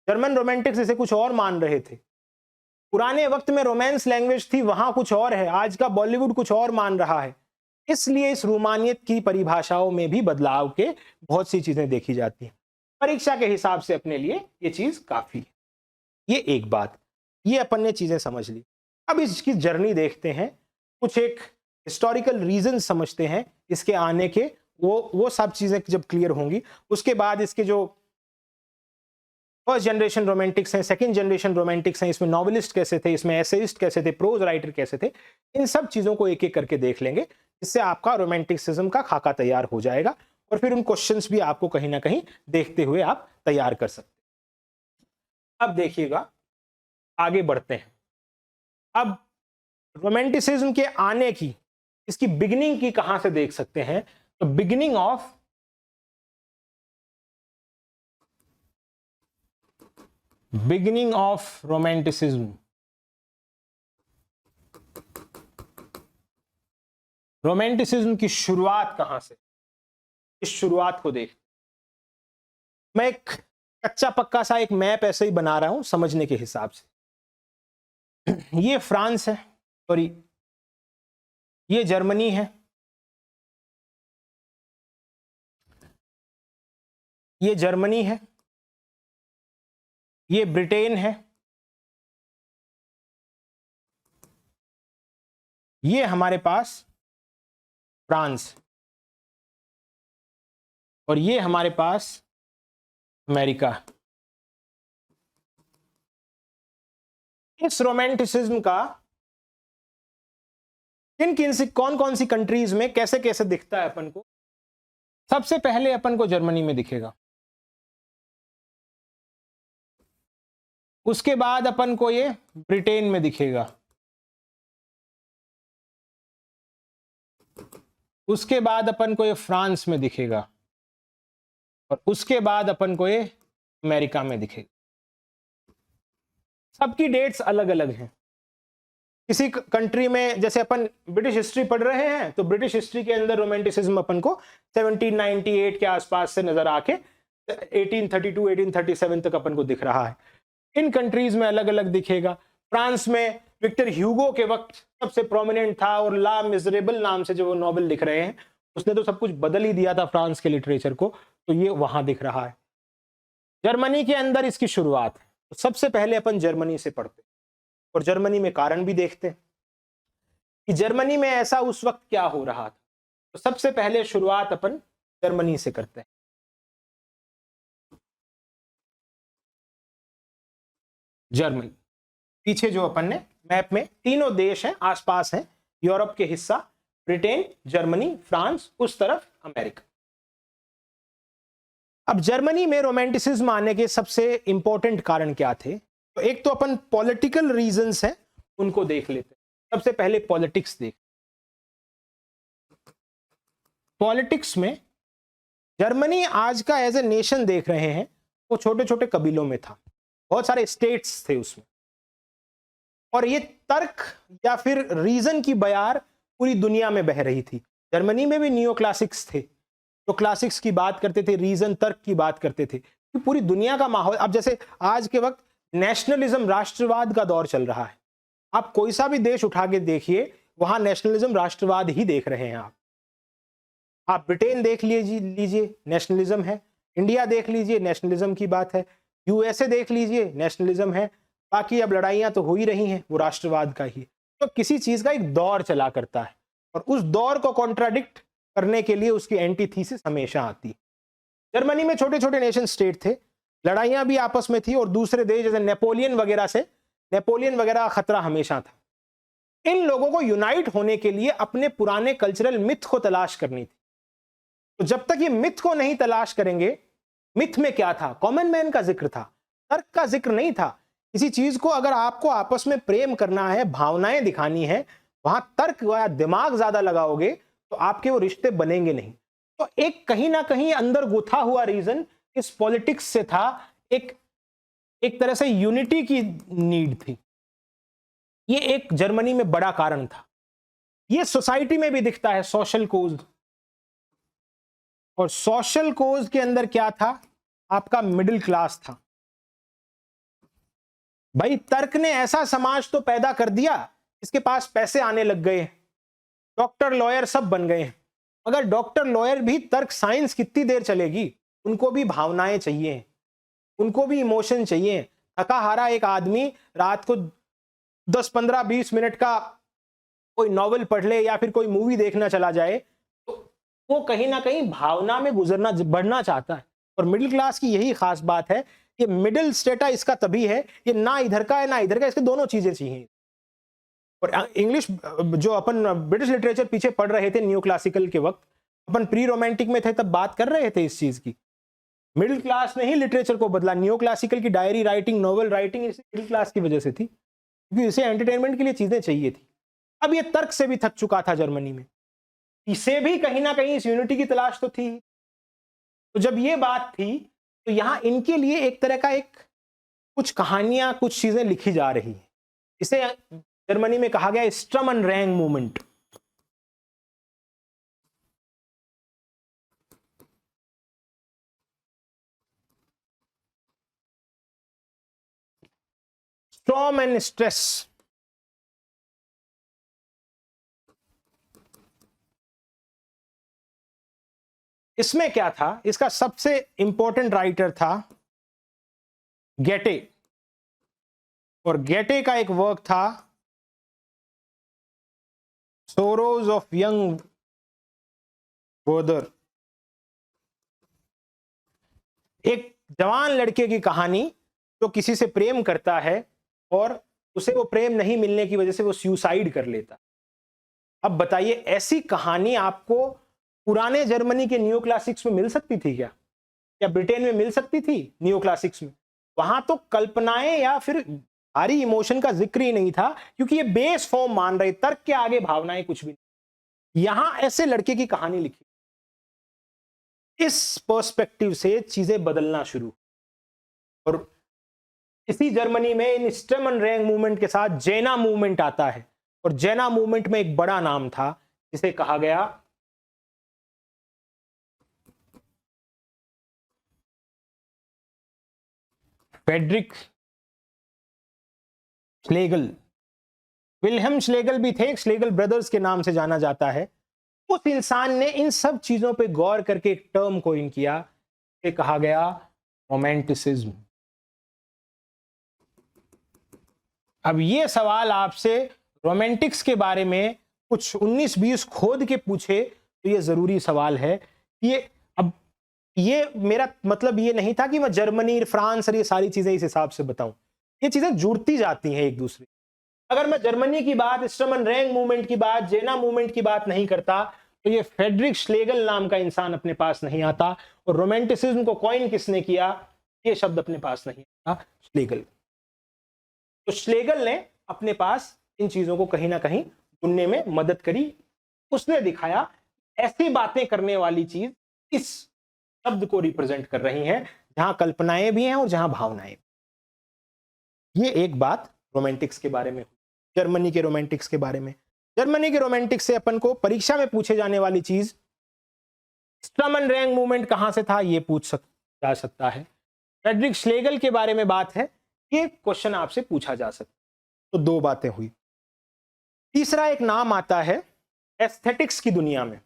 S1: जर्मन रोमांटिक्स इसे कुछ और मान रहे थे। पुराने वक्त में रोमांस लैंग्वेज थी, वहां कुछ और है। आज का बॉलीवुड कुछ और मान रहा है। इसलिए इस रूमानियत की परिभाषाओं में भी बदलाव के बहुत सी चीजें देखी जाती हैं। परीक्षा के हिसाब से अपने लिए ये चीज काफी है। ये एक बात, ये अपन ने चीजें समझ ली। अब इसकी जर्नी देखते हैं, कुछ एक हिस्टोरिकल रीजन समझते हैं इसके आने के। वो सब चीजें जब क्लियर होंगी, उसके बाद इसके जो फर्स्ट जनरेशन रोमांटिक्स हैं, सेकंड जनरेशन रोमांटिक्स हैं, इसमें नॉवेलिस्ट कैसे थे, इसमें एसेइस्ट कैसे थे, प्रोज राइटर कैसे थे, इन सब चीजों को एक एक करके देख लेंगे। इससे आपका रोमांटिसिज्म का खाका तैयार हो जाएगा और फिर उन क्वेश्चंस भी आपको कहीं ना कहीं देखते हुए आप तैयार कर सकते हैं। अब देखिएगा, आगे बढ़ते हैं। अब रोमांटिसिज्म के आने की, इसकी बिगिनिंग की कहां से देख सकते हैं? तो बिगिनिंग ऑफ रोमांटिसिज्म, रोमांटिसिज्म की शुरुआत कहां से? इस शुरुआत को देख, मैं एक कच्चा पक्का सा एक मैप ऐसे ही बना रहा हूं समझने के हिसाब से। ये फ्रांस है, सॉरी ये जर्मनी है, ये जर्मनी है, ये ब्रिटेन है, ये हमारे पास फ्रांस, और ये हमारे पास अमेरिका। इस रोमांटिसिज्म का किन सी कौन कौन सी कंट्रीज में कैसे कैसे दिखता है अपन को? सबसे पहले अपन को जर्मनी में दिखेगा, उसके बाद अपन को ये ब्रिटेन में दिखेगा, उसके बाद अपन को ये फ्रांस में दिखेगा, और उसके बाद अपन को ये अमेरिका में दिखेगा। सबकी डेट्स अलग अलग हैं। किसी कंट्री में, जैसे अपन ब्रिटिश हिस्ट्री पढ़ रहे हैं, तो ब्रिटिश हिस्ट्री के अंदर रोमांटिसिज्म अपन को 1798 के आसपास से नजर आके 1832 1837 तक अपन को दिख रहा है। इन कंट्रीज में अलग अलग दिखेगा। फ्रांस में विक्टर ह्यूगो के वक्त सबसे प्रोमिनेंट था और ला मिजरेबल नाम से जो वो नॉवल लिख रहे हैं, उसने तो सब कुछ बदल ही दिया था फ्रांस के लिटरेचर को, तो ये वहां दिख रहा है। जर्मनी के अंदर इसकी शुरुआत है, तो सबसे पहले अपन जर्मनी से पढ़ते और जर्मनी में कारण भी देखते हैं कि जर्मनी में ऐसा उस वक्त क्या हो रहा था। तो सबसे पहले शुरुआत अपन जर्मनी से करते हैं। जर्मनी, पीछे जो अपन ने मैप में तीनों देश हैं आसपास हैं, यूरोप के हिस्सा, ब्रिटेन, जर्मनी, फ्रांस, उस तरफ अमेरिका। अब जर्मनी में रोमांटिसिज्म आने के सबसे इंपॉर्टेंट कारण क्या थे, तो एक तो अपन पॉलिटिकल रीजंस हैं उनको देख लेते हैं। सबसे पहले पॉलिटिक्स देख। पॉलिटिक्स में जर्मनी आज का एज ए नेशन देख रहे हैं, वो छोटे छोटे कबीलों में था, बहुत सारे स्टेट्स थे उसमें, और ये तर्क या फिर रीजन की बयार पूरी दुनिया में बह रही थी। जर्मनी में भी नियो क्लासिक्स थे, जो क्लासिक्स की बात करते थे, रीजन तर्क की बात करते थे, कि पूरी दुनिया का माहौल। अब जैसे आज के वक्त नेशनलिज्म, राष्ट्रवाद का दौर चल रहा है, आप कोई सा भी देश उठा के देखिए, वहां नेशनलिज्म, राष्ट्रवाद ही देख रहे हैं आप ब्रिटेन देख लीजिए नेशनलिज्म है, इंडिया देख लीजिए नेशनलिज्म की बात है, यूएसए देख लीजिए नेशनलिज्म है, बाकी अब लड़ाइयां तो हो ही रही हैं, वो राष्ट्रवाद का ही। तो किसी चीज का एक दौर चला करता है, और उस दौर को कॉन्ट्राडिक्ट करने के लिए उसकी एंटीथीसिस हमेशा आती है। जर्मनी में छोटे छोटे नेशन स्टेट थे, लड़ाइयां भी आपस में थी, और दूसरे देश जैसे नेपोलियन वगैरह का खतरा हमेशा था। इन लोगों को यूनाइट होने के लिए अपने पुराने कल्चरल मिथ को तलाश करनी थी। तो जब तक ये मिथ को नहीं तलाश करेंगे, मिथ में क्या था, कॉमन मैन का जिक्र था, तर्क का जिक्र नहीं था। किसी चीज को अगर आपको आपस में प्रेम करना है, भावनाएं दिखानी है, वहां तर्क या दिमाग ज्यादा लगाओगे तो आपके वो रिश्ते बनेंगे नहीं। तो एक कहीं ना कहीं अंदर गुथा हुआ रीजन इस पॉलिटिक्स से था, एक तरह से यूनिटी की नीड थी। ये एक जर्मनी में बड़ा कारण था। ये सोसाइटी में भी दिखता है, सोशल कोज। और सोशल कोज के अंदर क्या था, आपका मिडिल क्लास था। भाई तर्क ने ऐसा समाज तो पैदा कर दिया, इसके पास पैसे आने लग गए, डॉक्टर लॉयर सब बन गए। मगर डॉक्टर लॉयर भी तर्क साइंस कितनी देर चलेगी, उनको भी भावनाएं चाहिए, उनको भी इमोशन चाहिए। थका हारा एक आदमी रात को 10, 15, 20 मिनट का कोई नॉवेल पढ़ ले या फिर कोई मूवी देखना चला जाए, तो वो कहीं ना कहीं भावना में बढ़ना चाहता है। और मिडिल क्लास की यही खास बात है, ये मिडिल स्टेटा इसका तभी है, ये ना इधर का है ना इधर का, इसके दोनों चीजें चाहिए। और इंग्लिश जो अपन ब्रिटिश लिटरेचर पीछे पढ़ रहे थे न्यू क्लासिकल के वक्त, अपन प्री रोमांटिक में थे तब बात कर रहे थे इस चीज की। मिडिल क्लास ने ही लिटरेचर को बदला। न्यू क्लासिकल की डायरी राइटिंग, नॉवेल राइटिंग इसी मिडिल क्लास की वजह से थी, क्योंकि इसे एंटरटेनमेंट के लिए चीजें चाहिए थी। अब ये तर्क से भी थक चुका था जर्मनी में, इसे भी कहीं ना कहीं इस यूनिटी की तलाश तो थी। तो जब ये बात थी, तो यहां इनके लिए एक तरह का कुछ कहानियां, कुछ चीजें लिखी जा रही है। इसे जर्मनी में कहा गया स्ट्रम and wrong movement. Storm and stress. इसमें क्या था, इसका सबसे इंपॉर्टेंट राइटर था गेटे, और गेटे का एक वर्क था सोरोज ऑफ यंग वोदर। एक जवान लड़के की कहानी जो किसी से प्रेम करता है और उसे वो प्रेम नहीं मिलने की वजह से वो सुसाइड कर लेता। अब बताइए, ऐसी कहानी आपको पुराने जर्मनी के न्यू क्लासिक्स में मिल सकती थी क्या, या ब्रिटेन में मिल सकती थी न्यू क्लासिक्स में? वहां तो कल्पनाएं या फिर भारी इमोशन का जिक्र ही नहीं था, क्योंकि ये बेस फॉर्म मान रहे, तर्क के आगे भावनाएं कुछ भी नहीं। यहां ऐसे लड़के की कहानी लिखी, इस पर्सपेक्टिव से चीजें बदलना शुरू। और इसी जर्मनी में इन स्ट्रम एंड रैंग मूवमेंट के साथ जेना मूवमेंट आता है, और जेना मूवमेंट में एक बड़ा नाम था जिसे कहा गया फ्रेडरिक श्लेगल। विल्हेम श्लेगल भी थे, श्लेगल ब्रदर्स के नाम से जाना जाता है। उस इंसान ने इन सब चीजों पे गौर करके एक टर्म कोइन किया, ये कहा गया रोमांटिसिज्म। अब ये सवाल आपसे रोमांटिक्स के बारे में कुछ 19-20 खोद के पूछे तो ये जरूरी सवाल है। ये मेरा मतलब ये नहीं था कि मैं जर्मनी, फ्रांस और ये सारी चीजें इस हिसाब से बताऊं, ये चीजें जुड़ती जाती हैं एक दूसरे। अगर मैं जर्मनी की बात, स्ट्रमन रैंग मूवमेंट की बात, जेना मूवमेंट की बात नहीं करता तो ये फ्रेडरिक श्लेगल नाम का इंसान अपने पास नहीं आता। और रोमांटिसिज्म को कॉइन किसने किया, ये शब्द अपने पास नहीं आता, श्लेगल। तो श्लेगल ने अपने पास इन चीजों को कहीं ना कहीं ढूंढने में मदद करी। उसने दिखाया ऐसी बातें करने वाली चीज इस शब्द को रिप्रेजेंट कर रही हैं, जहां कल्पनाएं भी हैं और जहां भावनाएं भी। ये एक बात रोमांटिक्स के बारे में, जर्मनी के रोमांटिक्स के बारे में। जर्मनी के रोमांटिक्स से अपन को परीक्षा में पूछे जाने वाली चीज, स्ट्रमन रैंग मूवमेंट कहां से था, ये जा सकता है। फ्रेडरिक श्लेगल के बारे में बात है, ये क्वेश्चन आपसे पूछा जा सकता है। तो दो बातें हुई। तीसरा एक नाम आता है एस्थेटिक्स की दुनिया में,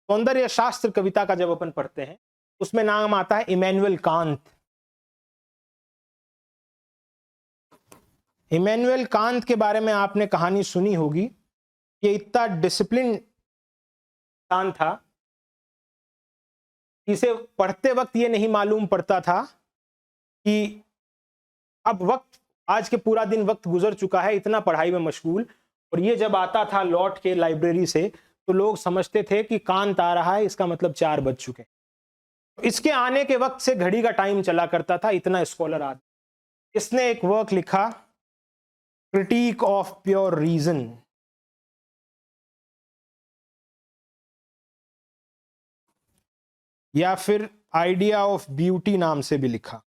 S1: सौंदर्य शास्त्र कविता का जब अपन पढ़ते हैं उसमें नाम आता है इमैनुअल कांत। इमैनुअल कांत के बारे में आपने कहानी सुनी होगी। ये इतना डिसिप्लिन इंसान था, इसे पढ़ते वक्त ये नहीं मालूम पड़ता था कि अब वक्त, आज के पूरा दिन वक्त गुजर चुका है, इतना पढ़ाई में मशगूल। और ये जब आता था लौट के लाइब्रेरी से तो लोग समझते थे कि कांत आ रहा है, इसका मतलब 4 बज चुके हैं। इसके आने के वक्त से घड़ी का टाइम चला करता था, इतना स्कॉलर आदमी। इसने एक वर्क लिखा, क्रिटिक ऑफ प्योर रीजन। या फिर आइडिया ऑफ ब्यूटी नाम से भी लिखा।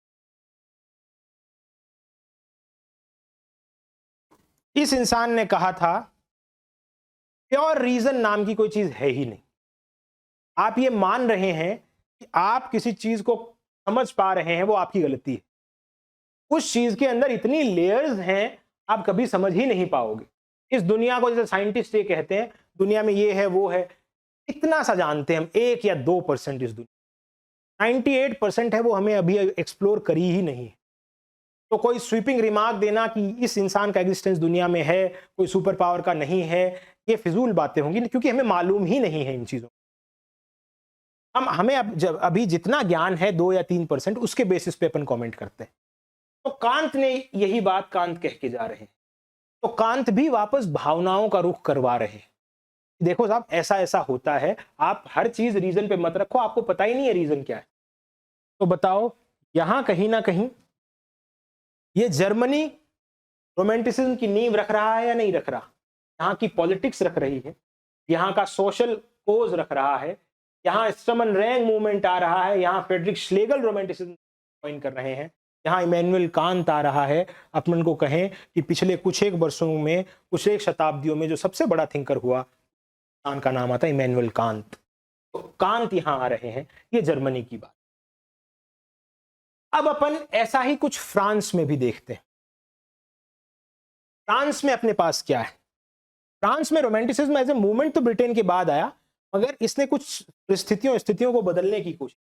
S1: इस इंसान ने कहा था प्योर रीजन नाम की कोई चीज है ही नहीं। आप ये मान रहे हैं कि आप किसी चीज को समझ पा रहे हैं, वो आपकी गलती है। उस चीज के अंदर इतनी लेयर्स हैं, आप कभी समझ ही नहीं पाओगे। इस दुनिया को, जैसे साइंटिस्ट ये कहते हैं दुनिया में ये है वो है, इतना सा जानते हैं हम, 1 या 2% इस दुनिया, 98% है वो हमें अभी एक्सप्लोर करी ही नहीं है। तो कोई स्वीपिंग रिमार्क देना कि इस इंसान का एग्जिस्टेंस दुनिया में है, कोई सुपर पावर का नहीं है, ये फिजूल बातें होंगी, क्योंकि हमें मालूम ही नहीं है इन चीजों। हमें अभी जितना ज्ञान है 2 या 3%, उसके बेसिस पे अपन कमेंट करते हैं। तो कांत ने यही बात कांत कह के जा रहे हैं। तो कांत भी वापस भावनाओं का रुख करवा रहे हैं। देखो साहब, ऐसा ऐसा होता है, आप हर चीज रीजन पे मत रखो, आपको पता ही नहीं है रीजन क्या है। तो बताओ, यहां कहीं ना कहीं ये जर्मनी रोमांटिसिज्म की नींव रख रहा है या नहीं रख रहा? यहाँ की पॉलिटिक्स रख रही है, यहाँ का सोशल कोज रख रहा है, यहाँ स्ट्रमन रैंग मूवमेंट आ रहा है, यहाँ फ्रेडरिक श्लेगल रोमांटिसिज्म पॉइंट कर रहे हैं, यहाँ इमैनुअल कांत आ रहा है। अपन को कहें कि पिछले कुछ एक वर्षों में, कुछ एक शताब्दियों में जो सबसे बड़ा थिंकर हुआ, का नाम आता है इमैनुअल कांत। तो कांत यहाँ आ रहे हैं, ये जर्मनी की बात। अब अपन ऐसा ही कुछ फ्रांस में भी देखते हैं। फ्रांस में अपने पास क्या है? फ्रांस में रोमांटिसिज्म एज ए मूवमेंट तो ब्रिटेन के बाद आया, मगर इसने कुछ स्थितियों को बदलने की कोशिश।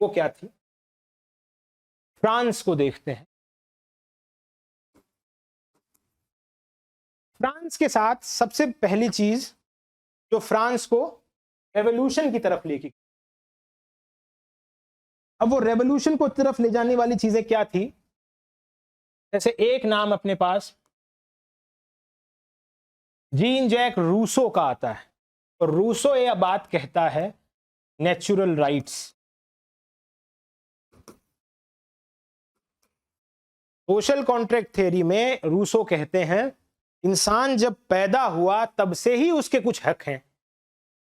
S1: वो क्या थी? फ्रांस को देखते हैं। फ्रांस के साथ सबसे पहली चीज जो फ्रांस को रेवोल्यूशन की तरफ लेके, अब वो रेवोल्यूशन को तरफ ले जाने वाली चीजें क्या थी? जैसे एक नाम अपने पास जीन जैक रूसो का आता है, और रूसो यह बात कहता है natural rights. Social contract theory में रूसो कहते हैं इंसान जब पैदा हुआ तब से ही उसके कुछ हक हैं,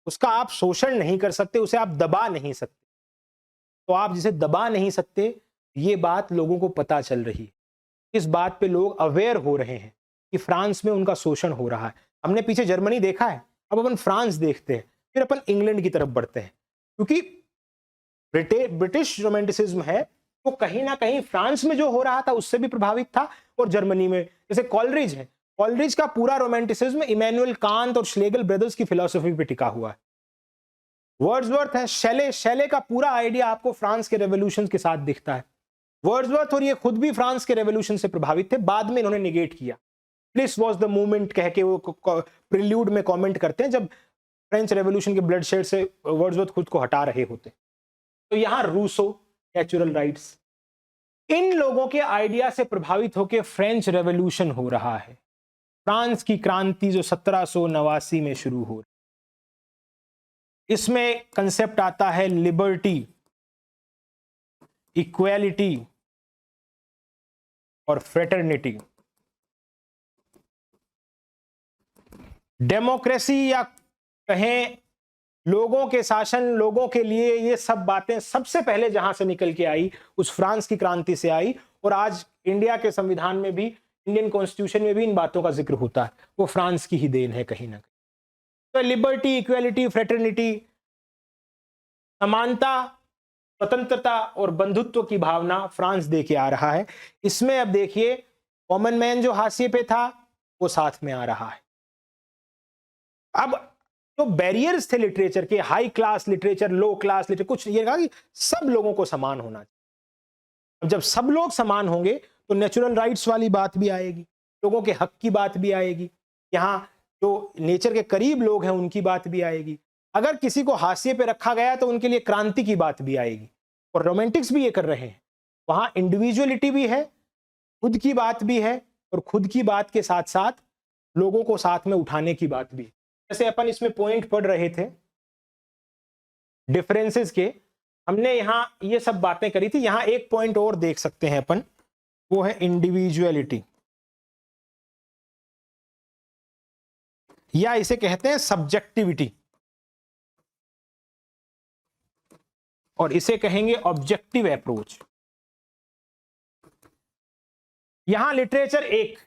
S1: उसका आप शोषण नहीं कर सकते, उसे आप दबा नहीं सकते। तो आप जिसे दबा नहीं सकते, ये बात लोगों को पता चल रही है। इस बात पे लोग अवेयर हो रहे हैं कि फ्रांस में उनका शोषण हो रहा है। हमने पीछे जर्मनी देखा है, अब अपन फ्रांस देखते हैं, फिर अपन इंग्लैंड की तरफ बढ़ते हैं। क्योंकि ब्रिटिश रोमांटिसिज्म है तो कहीं ना कहीं फ्रांस में जो हो रहा था उससे भी प्रभावित था, और जर्मनी में जैसे कॉलरिज है, कॉलरिज का पूरा रोमांटिसिज्म इमैनुअल कांत और श्लेगल ब्रदर्स की फिलॉसफी पे टिका हुआ है। वर्ड्सवर्थ है, शैले का पूरा आइडिया आपको फ्रांस के रेवोल्यूशन के साथ दिखता है। वर्ड्सवर्थ और ये खुद भी फ्रांस के रेवोल्यूशन से प्रभावित थे, बाद में इन्होंने निगेट किया। दिस वाज द मूवमेंट कह के वो प्रिल्यूड में कमेंट करते हैं जब फ्रेंच रेवोल्यूशन के ब्लडशेड से वर्ड्सवर्थ खुद को हटा रहे होते। तो यहां रूसो, नेचुरल राइट्स, इन लोगों के आइडिया से प्रभावित होकर फ्रेंच रेवोल्यूशन हो रहा है। फ्रांस की क्रांति जो 1789 में शुरू हो रही, इसमें कंसेप्ट आता है लिबर्टी, इक्वालिटी और फ्रेटर्निटी। डेमोक्रेसी या कहें लोगों के शासन, लोगों के लिए, ये सब बातें सबसे पहले जहां से निकल के आई उस फ्रांस की क्रांति से आई। और आज इंडिया के संविधान में भी, इंडियन कॉन्स्टिट्यूशन में भी इन बातों का जिक्र होता है, वो फ्रांस की ही देन है कहीं ना कहीं। तो लिबर्टी, इक्वालिटी, फ्रेटर्निटी, समानता, स्वतंत्रता और बंधुत्व की भावना फ्रांस दे के आ रहा है। इसमें अब देखिए कॉमन मैन जो हाशिए पे था वो साथ में आ रहा है। अब तो बैरियर्स थे लिटरेचर के, हाई क्लास लिटरेचर, लो क्लास लिटरेचर, कुछ ये कहा कि सब लोगों को समान होना चाहिए। अब जब सब लोग समान होंगे तो नेचुरल राइट्स वाली बात भी आएगी, लोगों के हक की बात भी आएगी, यहाँ जो नेचर के करीब लोग हैं उनकी बात भी आएगी। अगर किसी को हाशिए पे रखा गया तो उनके लिए क्रांति की बात भी आएगी। और रोमांटिक्स भी ये कर रहे हैं, वहां इंडिविजुअलिटी भी है, खुद की बात भी है, और खुद की बात के साथ साथ लोगों को साथ में उठाने की बात भी है। जैसे अपन इसमें पॉइंट पढ़ रहे थे डिफरेंसेस के, हमने यहां ये सब बातें करी थी। यहां एक पॉइंट और देख सकते हैं अपन, वो है इंडिविजुअलिटी, या इसे कहते हैं सब्जेक्टिविटी, और इसे कहेंगे ऑब्जेक्टिव अप्रोच। यहां लिटरेचर एक,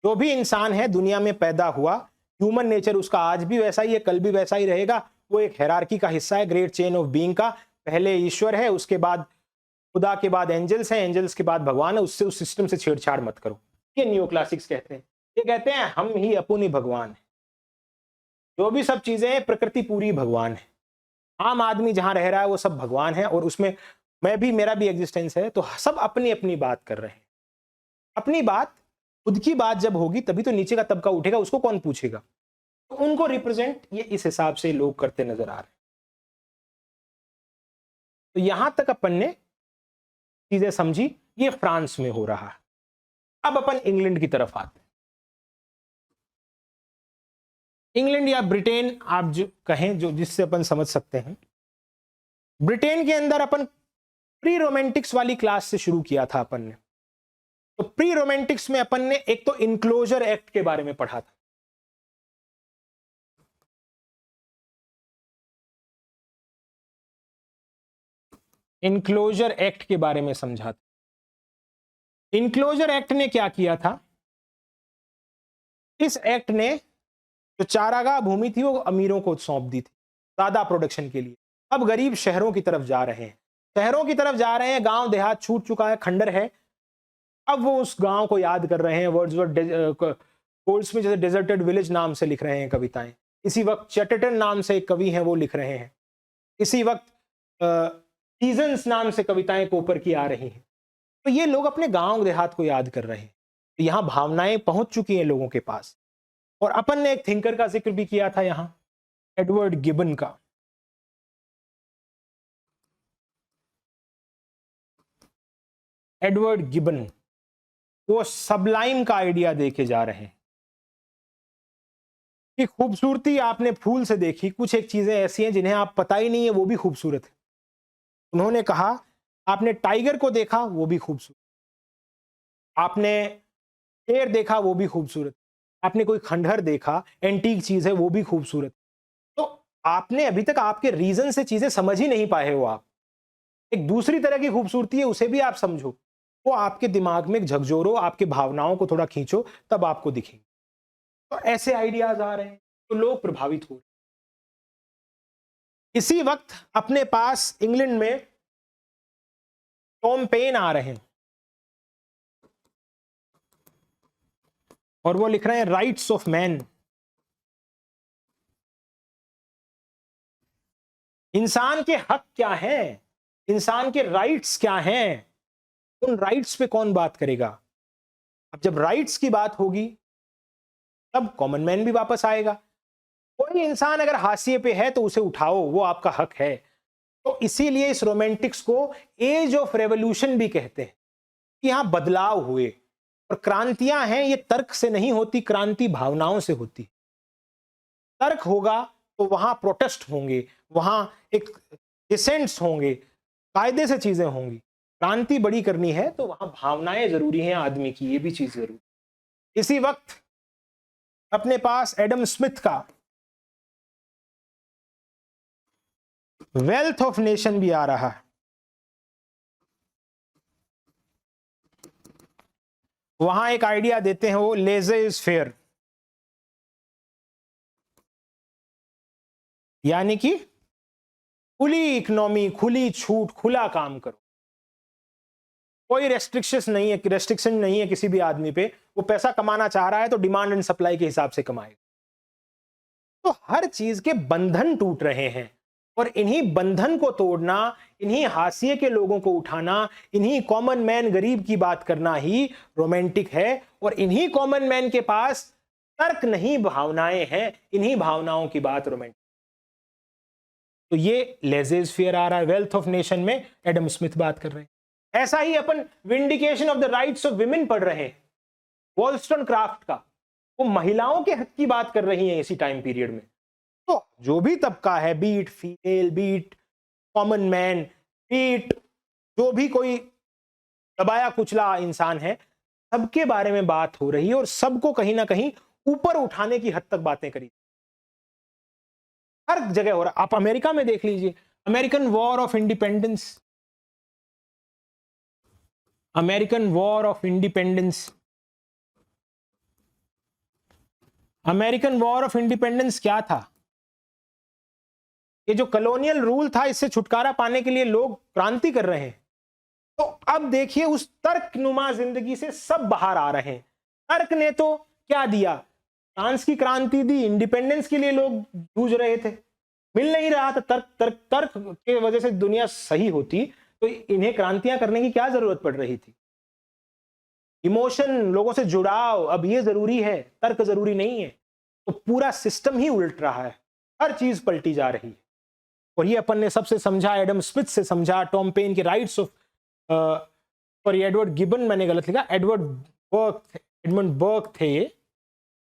S1: जो भी इंसान है दुनिया में पैदा हुआ, ह्यूमन नेचर उसका आज भी वैसा ही है, कल भी वैसा ही रहेगा। वो एक हायरार्की का हिस्सा है, ग्रेट चेन ऑफ बीइंग का। पहले ईश्वर है, उसके बाद खुदा के बाद एंजल्स हैं, एंजल्स के बाद भगवान है। उससे, उस सिस्टम से छेड़छाड़ मत करो। ये नियो क्लासिक्स कहते हैं। ये कहते हैं हम ही अपन ही भगवान है, जो भी सब चीजें हैं प्रकृति पूरी भगवान है। आम आदमी जहां रह रहा है वो सब भगवान है, और उसमें मैं भी, मेरा भी एग्जिस्टेंस है। तो सब अपनी अपनी बात कर रहे हैं। अपनी बात, खुद की बात जब होगी तभी तो नीचे का तबका उठेगा, उसको कौन पूछेगा। तो उनको रिप्रेजेंट ये इस हिसाब से लोग करते नजर आ रहे हैं। तो यहां तक अपन ने चीजें समझी, ये फ्रांस में हो रहा है। अब अपन इंग्लैंड की तरफ आते हैं। इंग्लैंड या ब्रिटेन आप जो कहें, जो जिससे अपन समझ सकते हैं। ब्रिटेन के अंदर अपन प्री रोमांटिक्स वाली क्लास से शुरू किया था अपन ने। तो प्री रोमांटिक्स में अपन ने एक तो इनक्लोजर एक्ट के बारे में पढ़ा था। इनक्लोजर एक्ट के बारे में समझा था। इनक्लोजर एक्ट ने क्या किया था, इस एक्ट ने जो चारागाह भूमि थी वो अमीरों को सौंप दी थी ज्यादा प्रोडक्शन के लिए। अब गरीब शहरों की तरफ जा रहे हैं, शहरों की तरफ जा रहे हैं, गांव देहात छूट चुका है, खंडर है। अब वो उस गांव को याद कर रहे हैं। वर्ड्सवर्थ गोल्ड्समिथ जैसे डेजर्टेड विलेज नाम से लिख रहे हैं कविताएं। इसी वक्त चैटरटन नाम से एक कवि हैं, वो लिख रहे हैं। इसी वक्त सीजन्स नाम से कविताएं कोपर की आ रही हैं। तो ये लोग अपने गांव देहात को याद कर रहे हैं। तो यहाँ भावनाएं पहुंच चुकी हैं लोगों के पास। और अपन ने एक थिंकर का जिक्र भी किया था यहाँ, एडवर्ड गिबन का। एडवर्ड गिबन वो सबलाइम का आइडिया देके जा रहे हैं कि खूबसूरती आपने फूल से देखी, कुछ एक चीजें ऐसी हैं जिन्हें आप पता ही नहीं है वो भी खूबसूरत है। उन्होंने कहा आपने टाइगर को देखा वो भी खूबसूरत, आपने शेर देखा वो भी खूबसूरत, आपने कोई खंडहर देखा, एंटीक चीज है वो भी खूबसूरत। तो आपने अभी तक आपके रीजन से चीजें समझ ही नहीं पाए हो। आप एक दूसरी तरह की खूबसूरती है, उसे भी आप समझो, वो आपके दिमाग में झकझोरो, आपके भावनाओं को थोड़ा खींचो, तब आपको दिखेंगे। तो ऐसे आइडियाज आ रहे हैं तो लोग प्रभावित हो रहे हैं। इसी वक्त अपने पास इंग्लैंड में टॉम पेन आ रहे हैं, और वो लिख रहे हैं राइट्स ऑफ मैन। इंसान के हक क्या हैं, इंसान के राइट्स क्या हैं, उन राइट्स पे कौन बात करेगा? अब जब राइट्स की बात होगी तब कॉमन मैन भी वापस आएगा। कोई इंसान अगर हाशिए पे है तो उसे उठाओ, वो आपका हक है। तो इसीलिए इस रोमांटिक्स को एज ऑफ रेवोल्यूशन भी कहते हैं कि यहां बदलाव हुए, और क्रांतियां हैं ये तर्क से नहीं होती, क्रांति भावनाओं से होती। तर्क होगा तो वहां प्रोटेस्ट होंगे, वहां एक डिसेंट्स होंगे, कायदे से चीजें होंगी। क्रांति बड़ी करनी है तो वहां भावनाएं जरूरी हैं आदमी की, ये भी चीज जरूरी। इसी वक्त अपने पास एडम स्मिथ का वेल्थ ऑफ नेशन भी आ रहा है। वहां एक आइडिया देते हैं वो लेज़र इज फेयर, यानी कि खुली इकोनॉमी, खुली छूट, खुला काम करो, कोई रेस्ट्रिक्शन नहीं है किसी भी आदमी पे। वो पैसा कमाना चाह रहा है तो डिमांड एंड सप्लाई के हिसाब से कमाएगा। तो हर चीज के बंधन टूट रहे हैं, और इन्हीं बंधन को तोड़ना, इन्हीं हाशिए के लोगों को उठाना, इन्हीं कॉमन मैन गरीब की बात करना ही रोमांटिक है। और इन्हीं कॉमन मैन के पास तर्क नहीं भावनाएं हैं, इन्हीं भावनाओं की बात रोमांटिक। तो ये लेज़र फेयर आ रहा है। वेल्थ ऑफ नेशन में एडम स्मिथ बात कर रहे हैं। ऐसा ही अपन vindication of the rights of women पढ़ रहे हैं, वॉलस्टोनक्राफ्ट का, वो महिलाओं के हक की बात कर रही हैं इसी टाइम पीरियड में। तो जो भी तबका है, be it female, be it common man, be it जो भी कोई दबाया कुचला इंसान है, सबके बारे में बात हो रही है, और सबको कहीं ना कहीं ऊपर उठाने की हद तक बातें करी हर जगह हो रहा। आप अमेरिका में देख लीजिए, American war of independence, American war of independence. American war of independence क्या था? ये जो कॉलोनियल रूल था, इससे छुटकारा पाने के लिए लोग क्रांति कर रहे हैं। तो अब देखिए उस तर्कनुमा जिंदगी से सब बाहर आ रहे हैं। तर्क ने तो क्या दिया? फ्रांस की क्रांति दी, इंडिपेंडेंस के लिए लोग जूझ रहे थे, मिल नहीं रहा था। तर्क तर्क तर्क के वजह से दुनिया सही होती तो इन्हें क्रांतियां करने की क्या जरूरत पड़ रही थी? इमोशन, लोगों से जुड़ाव, अब ये जरूरी है, तर्क जरूरी नहीं है। तो पूरा सिस्टम ही उल्ट रहा है, हर चीज पलटी जा रही है। और ये अपन ने सबसे समझा, एडम स्मिथ से समझा, टॉम पेन के rights of, sorry Edward gibbon, मैंने गलत लिखा, एडमंड बर्क थे ये,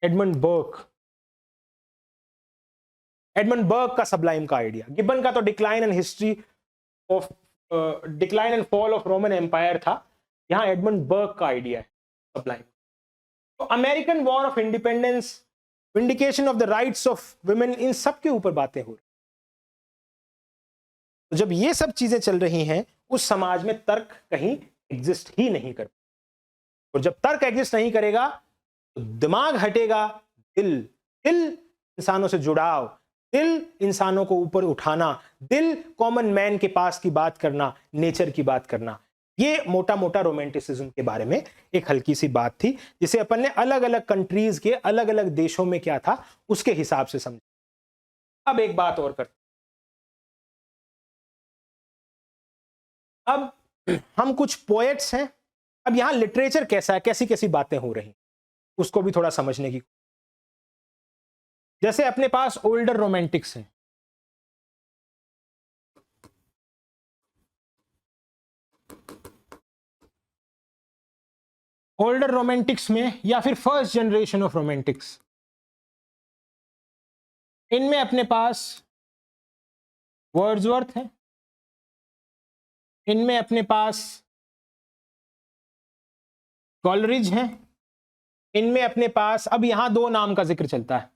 S1: एडमंड बर्क का सबलाइम का आइडिया। गिबन का तो decline and history of, decline and fall of Roman empire था। यहां एडमंड बर्क का आइडिया है सबलाइम। तो American war of independence, vindication of the rights of women, इन सब के ऊपर बातें हो रही। तो जब ये सब चीजें चल रही हैं, उस समाज में तर्क कहीं एग्जिस्ट ही नहीं कर, और जब तर्क एग्जिस्ट नहीं करेगा तो दिमाग हटेगा, दिल, इंसानों से जुड़ाव, दिल इंसानों को ऊपर उठाना, दिल कॉमन मैन के पास की बात करना, नेचर की बात करना। ये मोटा मोटा रोमांटिसिज्म के बारे में एक हल्की सी बात थी, जिसे अपन ने अलग अलग कंट्रीज के अलग अलग देशों में क्या था उसके हिसाब से समझा। अब एक बात और करते, अब हम कुछ पोएट्स हैं। अब यहां लिटरेचर कैसा है, कैसी कैसी बातें हो रही, उसको भी थोड़ा समझने की। जैसे अपने पास ओल्डर रोमांटिक्स हैं, ओल्डर रोमांटिक्स में या फिर फर्स्ट जनरेशन ऑफ रोमांटिक्स, इनमें अपने पास वर्ड्सवर्थ है, इनमें अपने पास कॉलरिज है, इनमें अपने पास, अब यहां दो नाम का जिक्र चलता है,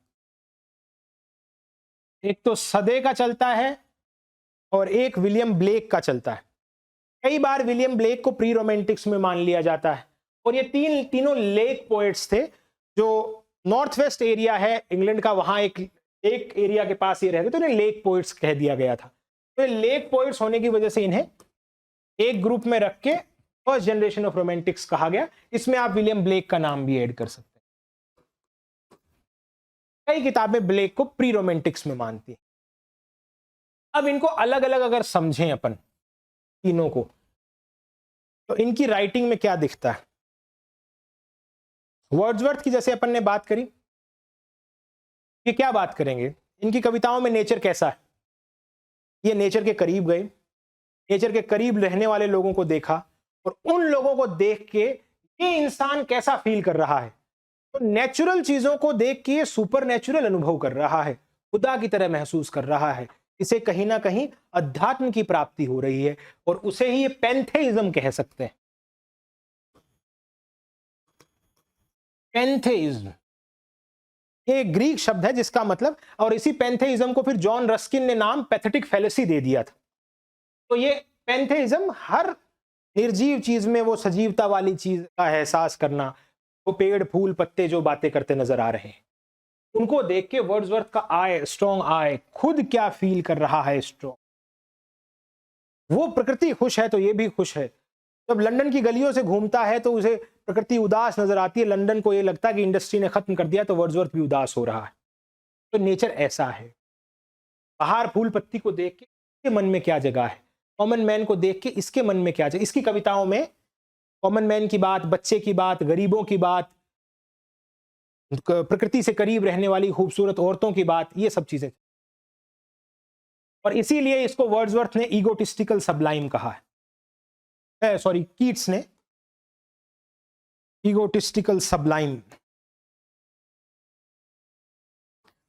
S1: एक तो सदे का चलता है और एक विलियम ब्लेक का चलता है। कई बार विलियम ब्लेक को प्री रोमांटिक्स में मान लिया जाता है। और ये तीनों लेक पोएट्स थे, जो नॉर्थ वेस्ट एरिया है इंग्लैंड का, वहां एक एरिया के पास ये रहते, तो इन्हें लेक पोएट्स कह दिया गया था। तो लेक पोएट्स होने की वजह से इन्हें एक ग्रुप में रख के फर्स्ट जनरेशन ऑफ रोमांटिक्स कहा गया। इसमें आप विलियम ब्लेक का नाम भी ऐड कर सकते हैं। कई किताबें ब्लेक को प्री रोमांटिक्स में मानती हैं। अब इनको अलग अलग अगर समझें अपन तीनों को, तो इनकी राइटिंग में क्या दिखता है। वर्ड्सवर्थ की जैसे अपन ने बात करी, ये क्या बात करेंगे, इनकी कविताओं में नेचर कैसा है, ये नेचर के करीब गए, नेचर के करीब रहने वाले लोगों को देखा और उन लोगों को देख के ये इंसान कैसा फील कर रहा है। तो नेचुरल चीजों को देख के ये सुपर नेचुरल अनुभव कर रहा है, खुदा की तरह महसूस कर रहा है, इसे कहीं ना कहीं अध्यात्म की प्राप्ति हो रही है और उसे ही ये पैंथेइज्म कह सकते हैं। पैंथेइज्म ये ग्रीक शब्द है जिसका मतलब, और इसी पैंथेइज्म को फिर जॉन रस्किन ने नाम पैथेटिक फैलेसी दे दिया था। तो ये पैंथेइज्म हर निर्जीव चीज में वो सजीवता वाली चीज का एहसास करना, वो पेड़ फूल पत्ते जो बातें करते नजर आ रहे हैं, उनको देख के वर्ड्सवर्थ का आई, स्ट्रॉन्ग आई, खुद क्या फील कर रहा है स्ट्रॉन्ग। वो प्रकृति खुश है तो ये भी खुश है। जब लंदन की गलियों से घूमता है तो उसे प्रकृति उदास नजर आती है, लंदन को ये लगता है कि इंडस्ट्री ने खत्म कर दिया, तो वर्ड्सवर्थ भी उदास हो रहा है। तो नेचर ऐसा है। बाहर फूल पत्ती को देख के इसके मन में क्या जगह है, कॉमन मैन को देख के इसके मन में क्या जगह। इसकी कविताओं में कॉमन मैन की बात, बच्चे की बात, गरीबों की बात, प्रकृति से करीब रहने वाली खूबसूरत औरतों की बात, ये सब चीजें। और इसीलिए इसको वर्ड्सवर्थ ने ईगोटिस्टिकल सबलाइम कहा है, सॉरी कीट्स ने ईगोटिस्टिकल सबलाइम।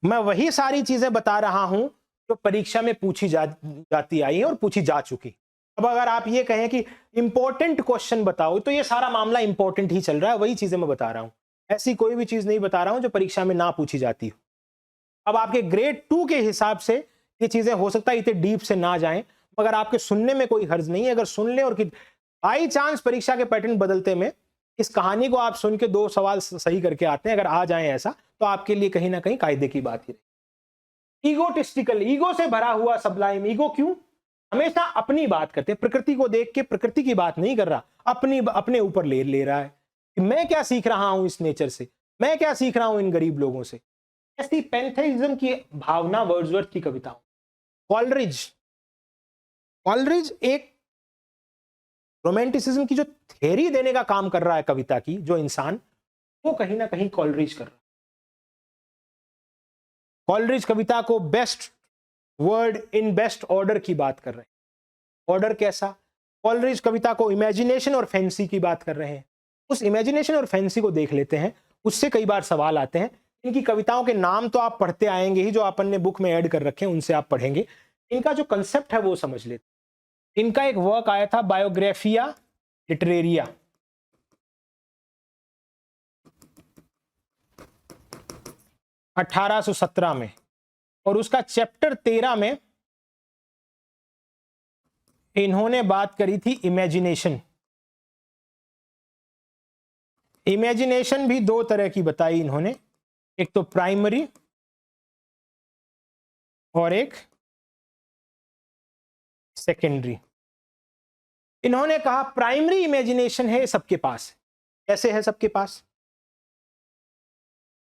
S1: मैं वही सारी चीजें बता रहा हूं जो परीक्षा में पूछी जाती आई है और पूछी जा चुकी। अब अगर आप ये कहें कि इंपॉर्टेंट क्वेश्चन बताओ, तो ये सारा मामला इंपॉर्टेंट ही चल रहा है, वही चीजें मैं बता रहा हूं। ऐसी कोई भी चीज नहीं बता रहा हूं जो परीक्षा में ना पूछी जाती हो। अब आपके ग्रेड 2 के हिसाब से ये चीजें हो सकता है इतने डीप से ना जाएं, मगर आपके सुनने में कोई हर्ज नहीं है अगर सुन ले। और बाई चांस परीक्षा के पैटर्न बदलते में इस कहानी को आप सुन के 2 सवाल सही करके आते हैं, अगर आ जाए ऐसा, तो आपके लिए कहीं ना कहीं कायदे की बात ही रही। ईगोटिस्टिकल, ईगो से भरा हुआ सबलाइम। ईगो क्यों? हमेशा अपनी बात करते हैं, प्रकृति को देख के प्रकृति की बात नहीं कर रहा, अपने ऊपर ले रहा है कि मैं क्या सीख रहा हूं इस नेचर से, मैं क्या सीख रहा हूं इन गरीब लोगों से। ऐसी पैंथेइज्म की भावना वर्ड्सवर्थ की कविताओं। कॉलरिज एक रोमांटिसिज्म की जो थ्योरी देने का काम कर रहा है कविता की, जो इंसान, वो कहीं ना कहीं कॉलरिज कर रहा है। कॉलरिज कविता को best word in best order की बात कर रहे हैं। ऑर्डर कैसा? कॉलरिज कविता को इमेजिनेशन और फैंसी की बात कर रहे हैं। उस इमेजिनेशन और फैंसी को देख लेते हैं, उससे कई बार सवाल आते हैं। इनकी कविताओं के नाम तो आप पढ़ते आएंगे ही, जो अपन ने बुक में ऐड कर रखे हैं उनसे आप पढ़ेंगे। इनका जो कंसेप्ट है वो समझ लेते हैं। इनका एक वर्क आया था बायोग्राफिया लिटरेरिया, (1817) में, और उसका चैप्टर 13 में इन्होंने बात करी थी इमेजिनेशन। इमेजिनेशन भी 2 तरह की बताई इन्होंने, एक तो प्राइमरी और एक सेकेंडरी। इन्होंने कहा प्राइमरी इमेजिनेशन है सबके पास। कैसे है सबके पास?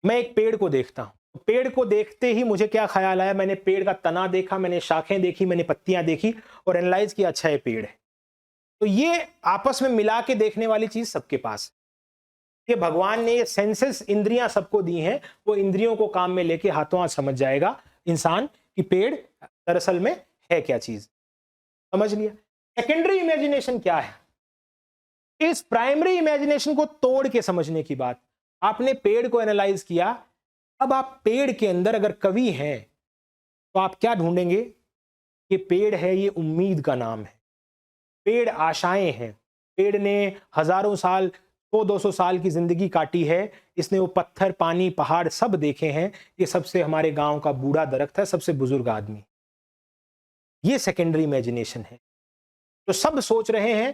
S1: मैं एक पेड़ को देखता हूं, पेड़ को देखते ही मुझे क्या ख्याल आया, मैंने पेड़ का तना देखा, मैंने शाखें देखी, मैंने पत्तियां देखी और एनालाइज किया, अच्छा ये पेड़ है। तो ये आपस में मिला के देखने वाली चीज सबके पास है। ये भगवान ने ये सेंसेस, इंद्रियां सबको दी हैं, वो इंद्रियों को काम में लेके हाथों हाथ समझ जाएगा इंसान कि पेड़ दरअसल में है क्या चीज। समझ लिया? सेकेंडरी इमेजिनेशन क्या है? इस प्राइमरी इमेजिनेशन को तोड़ के समझने की बात। आपने पेड़ को एनालाइज किया, अब आप पेड़ के अंदर अगर कवि हैं तो आप क्या ढूंढेंगे? ये पेड़ है, ये उम्मीद का नाम है, पेड़ आशाएं हैं। पेड़ ने हजारों साल, 100-200 साल की जिंदगी काटी है, इसने वो पत्थर, पानी, पहाड़ सब देखे हैं। ये सबसे हमारे गांव का बूढ़ा दरख्त है, सबसे बुजुर्ग आदमी। ये सेकेंडरी इमेजिनेशन है। तो सब सोच रहे हैं,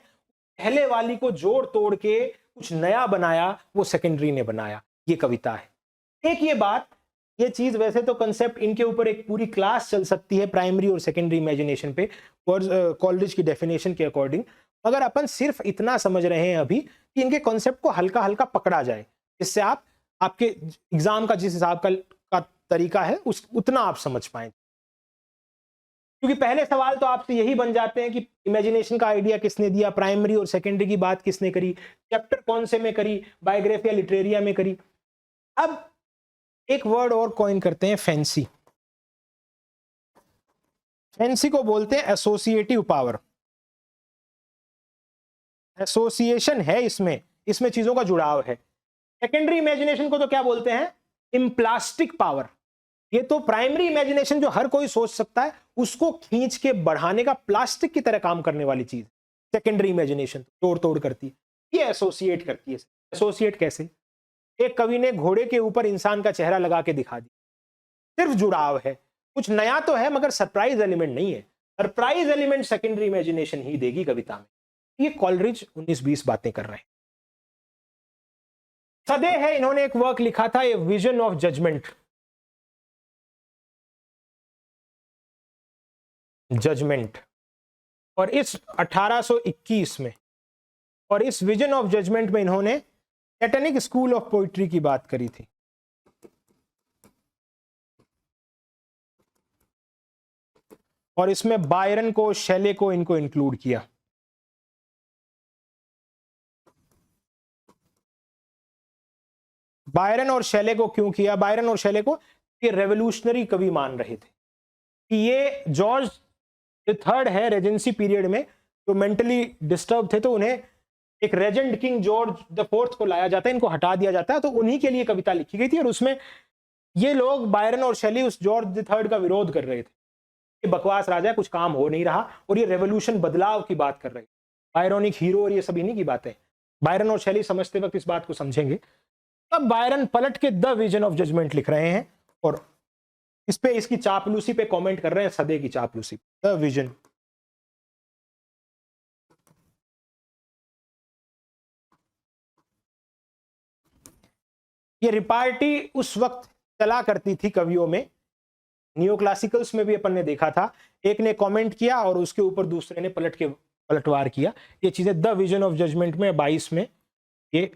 S1: पहले वाली को जोड़ तोड़ के कुछ नया बनाया, वो सेकेंडरी ने बनाया। ये कविता है। एक ये बात, ये चीज, वैसे तो कंसेप्ट इनके ऊपर एक पूरी क्लास चल सकती है प्राइमरी और सेकेंडरी इमेजिनेशन पे, कॉलरिज की डेफिनेशन के अकॉर्डिंग। अगर अपन सिर्फ इतना समझ रहे हैं अभी कि इनके कॉन्सेप्ट को हल्का हल्का पकड़ा जाए, इससे आपके एग्जाम का जिस हिसाब का तरीका है उस उतना आप समझ पाए, क्योंकि पहले सवाल तो आपसे यही बन जाते हैं कि इमेजिनेशन का आइडिया किसने दिया, प्राइमरी और सेकेंडरी की बात किसने करी, चैप्टर कौन से में करी, बायोग्राफी या लिटरेरिया में करी। अब एक वर्ड और कॉइन करते हैं, फैंसी। फैंसी को बोलते हैं एसोसिएटिव पावर। एसोसिएशन है इसमें, इसमें चीजों का जुड़ाव है। सेकेंडरी इमेजिनेशन को तो क्या बोलते हैं, इम्प्लास्टिक पावर। ये तो प्राइमरी इमेजिनेशन जो हर कोई सोच सकता है उसको खींच के बढ़ाने का प्लास्टिक की तरह काम करने वाली चीज सेकेंडरी इमेजिनेशन तोड़ तोड़ करती है, ये एसोसिएट करती है। एसोसिएट कैसे, एक कवि ने घोड़े के ऊपर इंसान का चेहरा लगा के दिखा दिया, सिर्फ जुड़ाव है, कुछ नया तो है मगर सरप्राइज एलिमेंट नहीं है। सरप्राइज एलिमेंट सेकेंडरी इमेजिनेशन ही देगी कविता में। ये कॉलरिज 19-20 बातें कर रहे हैं। सदे है, इन्होंने एक वर्क लिखा था, a vision of judgement. Judgement, और इस 1821 में, और इस विजन ऑफ जजमेंट में इन्होंने सैटेनिक स्कूल ऑफ पोइट्री की बात करी थी। और इसमें बायरन को, शैले को, इनको इंक्लूड किया। बायरन और शैले को क्यों किया, बायरन और शैले को ये रेवोल्यूशनरी कवि मान रहे थे कि ये जॉर्ज थर्ड है रेजेंसी पीरियड में जो मेंटली डिस्टर्ब थे, तो उन्हें एक Regent king George the fourth को लाया जाता है, इनको हटा दिया जाता है, तो उन्हीं के लिए कविता लिखी गई थी। और उसमें ये लोग बायरन और शैली उस जॉर्ज द थर्ड का विरोध कर रहे थे कि बकवास राजा, कुछ काम हो नहीं रहा, और ये रेवोल्यूशन बदलाव की बात कर रहे थे। बायरोनिक हीरो और ये सब इन्हीं की बातें, बायरन और शैली समझते वक्त इस बात को समझेंगे। तब बायरन पलट के द विजन ऑफ जजमेंट लिख रहे हैं और इस पे, इसकी चापलूसी पे कमेंट कर रहे हैं, सदे की चापलूसी, द विजन। ये रिपार्टी उस वक्त चला करती थी कवियों में, न्यू क्लासिकल्स में भी अपन ने देखा था, एक ने कमेंट किया और उसके ऊपर दूसरे ने पलटवार किया। ये चीजें द विजन ऑफ जजमेंट में 22 में ये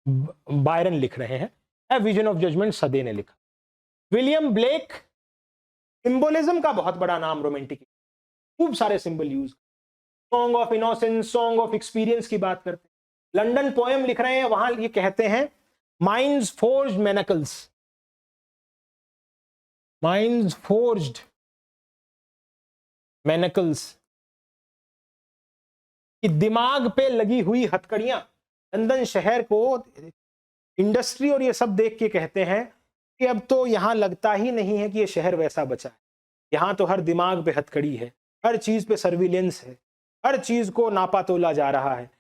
S1: बायरन लिख रहे हैं, ए विजन ऑफ जजमेंट सदे ने लिखा। विलियम ब्लेक सिंबोलिज्म का बहुत बड़ा नाम, रोमांटिक, खूब सारे symbol use, song of innocence, song of experience की बात करते हैं। लंदन पोएम लिख रहे हैं, वहां ये कहते हैं माइंड्स फोर्ज्ड मैनकल्स, माइंड्स फोर्ज्ड मैनकल्स, कि दिमाग पे लगी हुई हथकड़ियां। लंदन शहर को इंडस्ट्री और ये सब देख के कहते हैं कि अब तो यहां लगता ही नहीं है कि ये शहर वैसा बचा है, यहां तो हर दिमाग पे हथकड़ी है, हर चीज पे सर्विलेंस है, हर चीज को नापा तोला जा रहा है,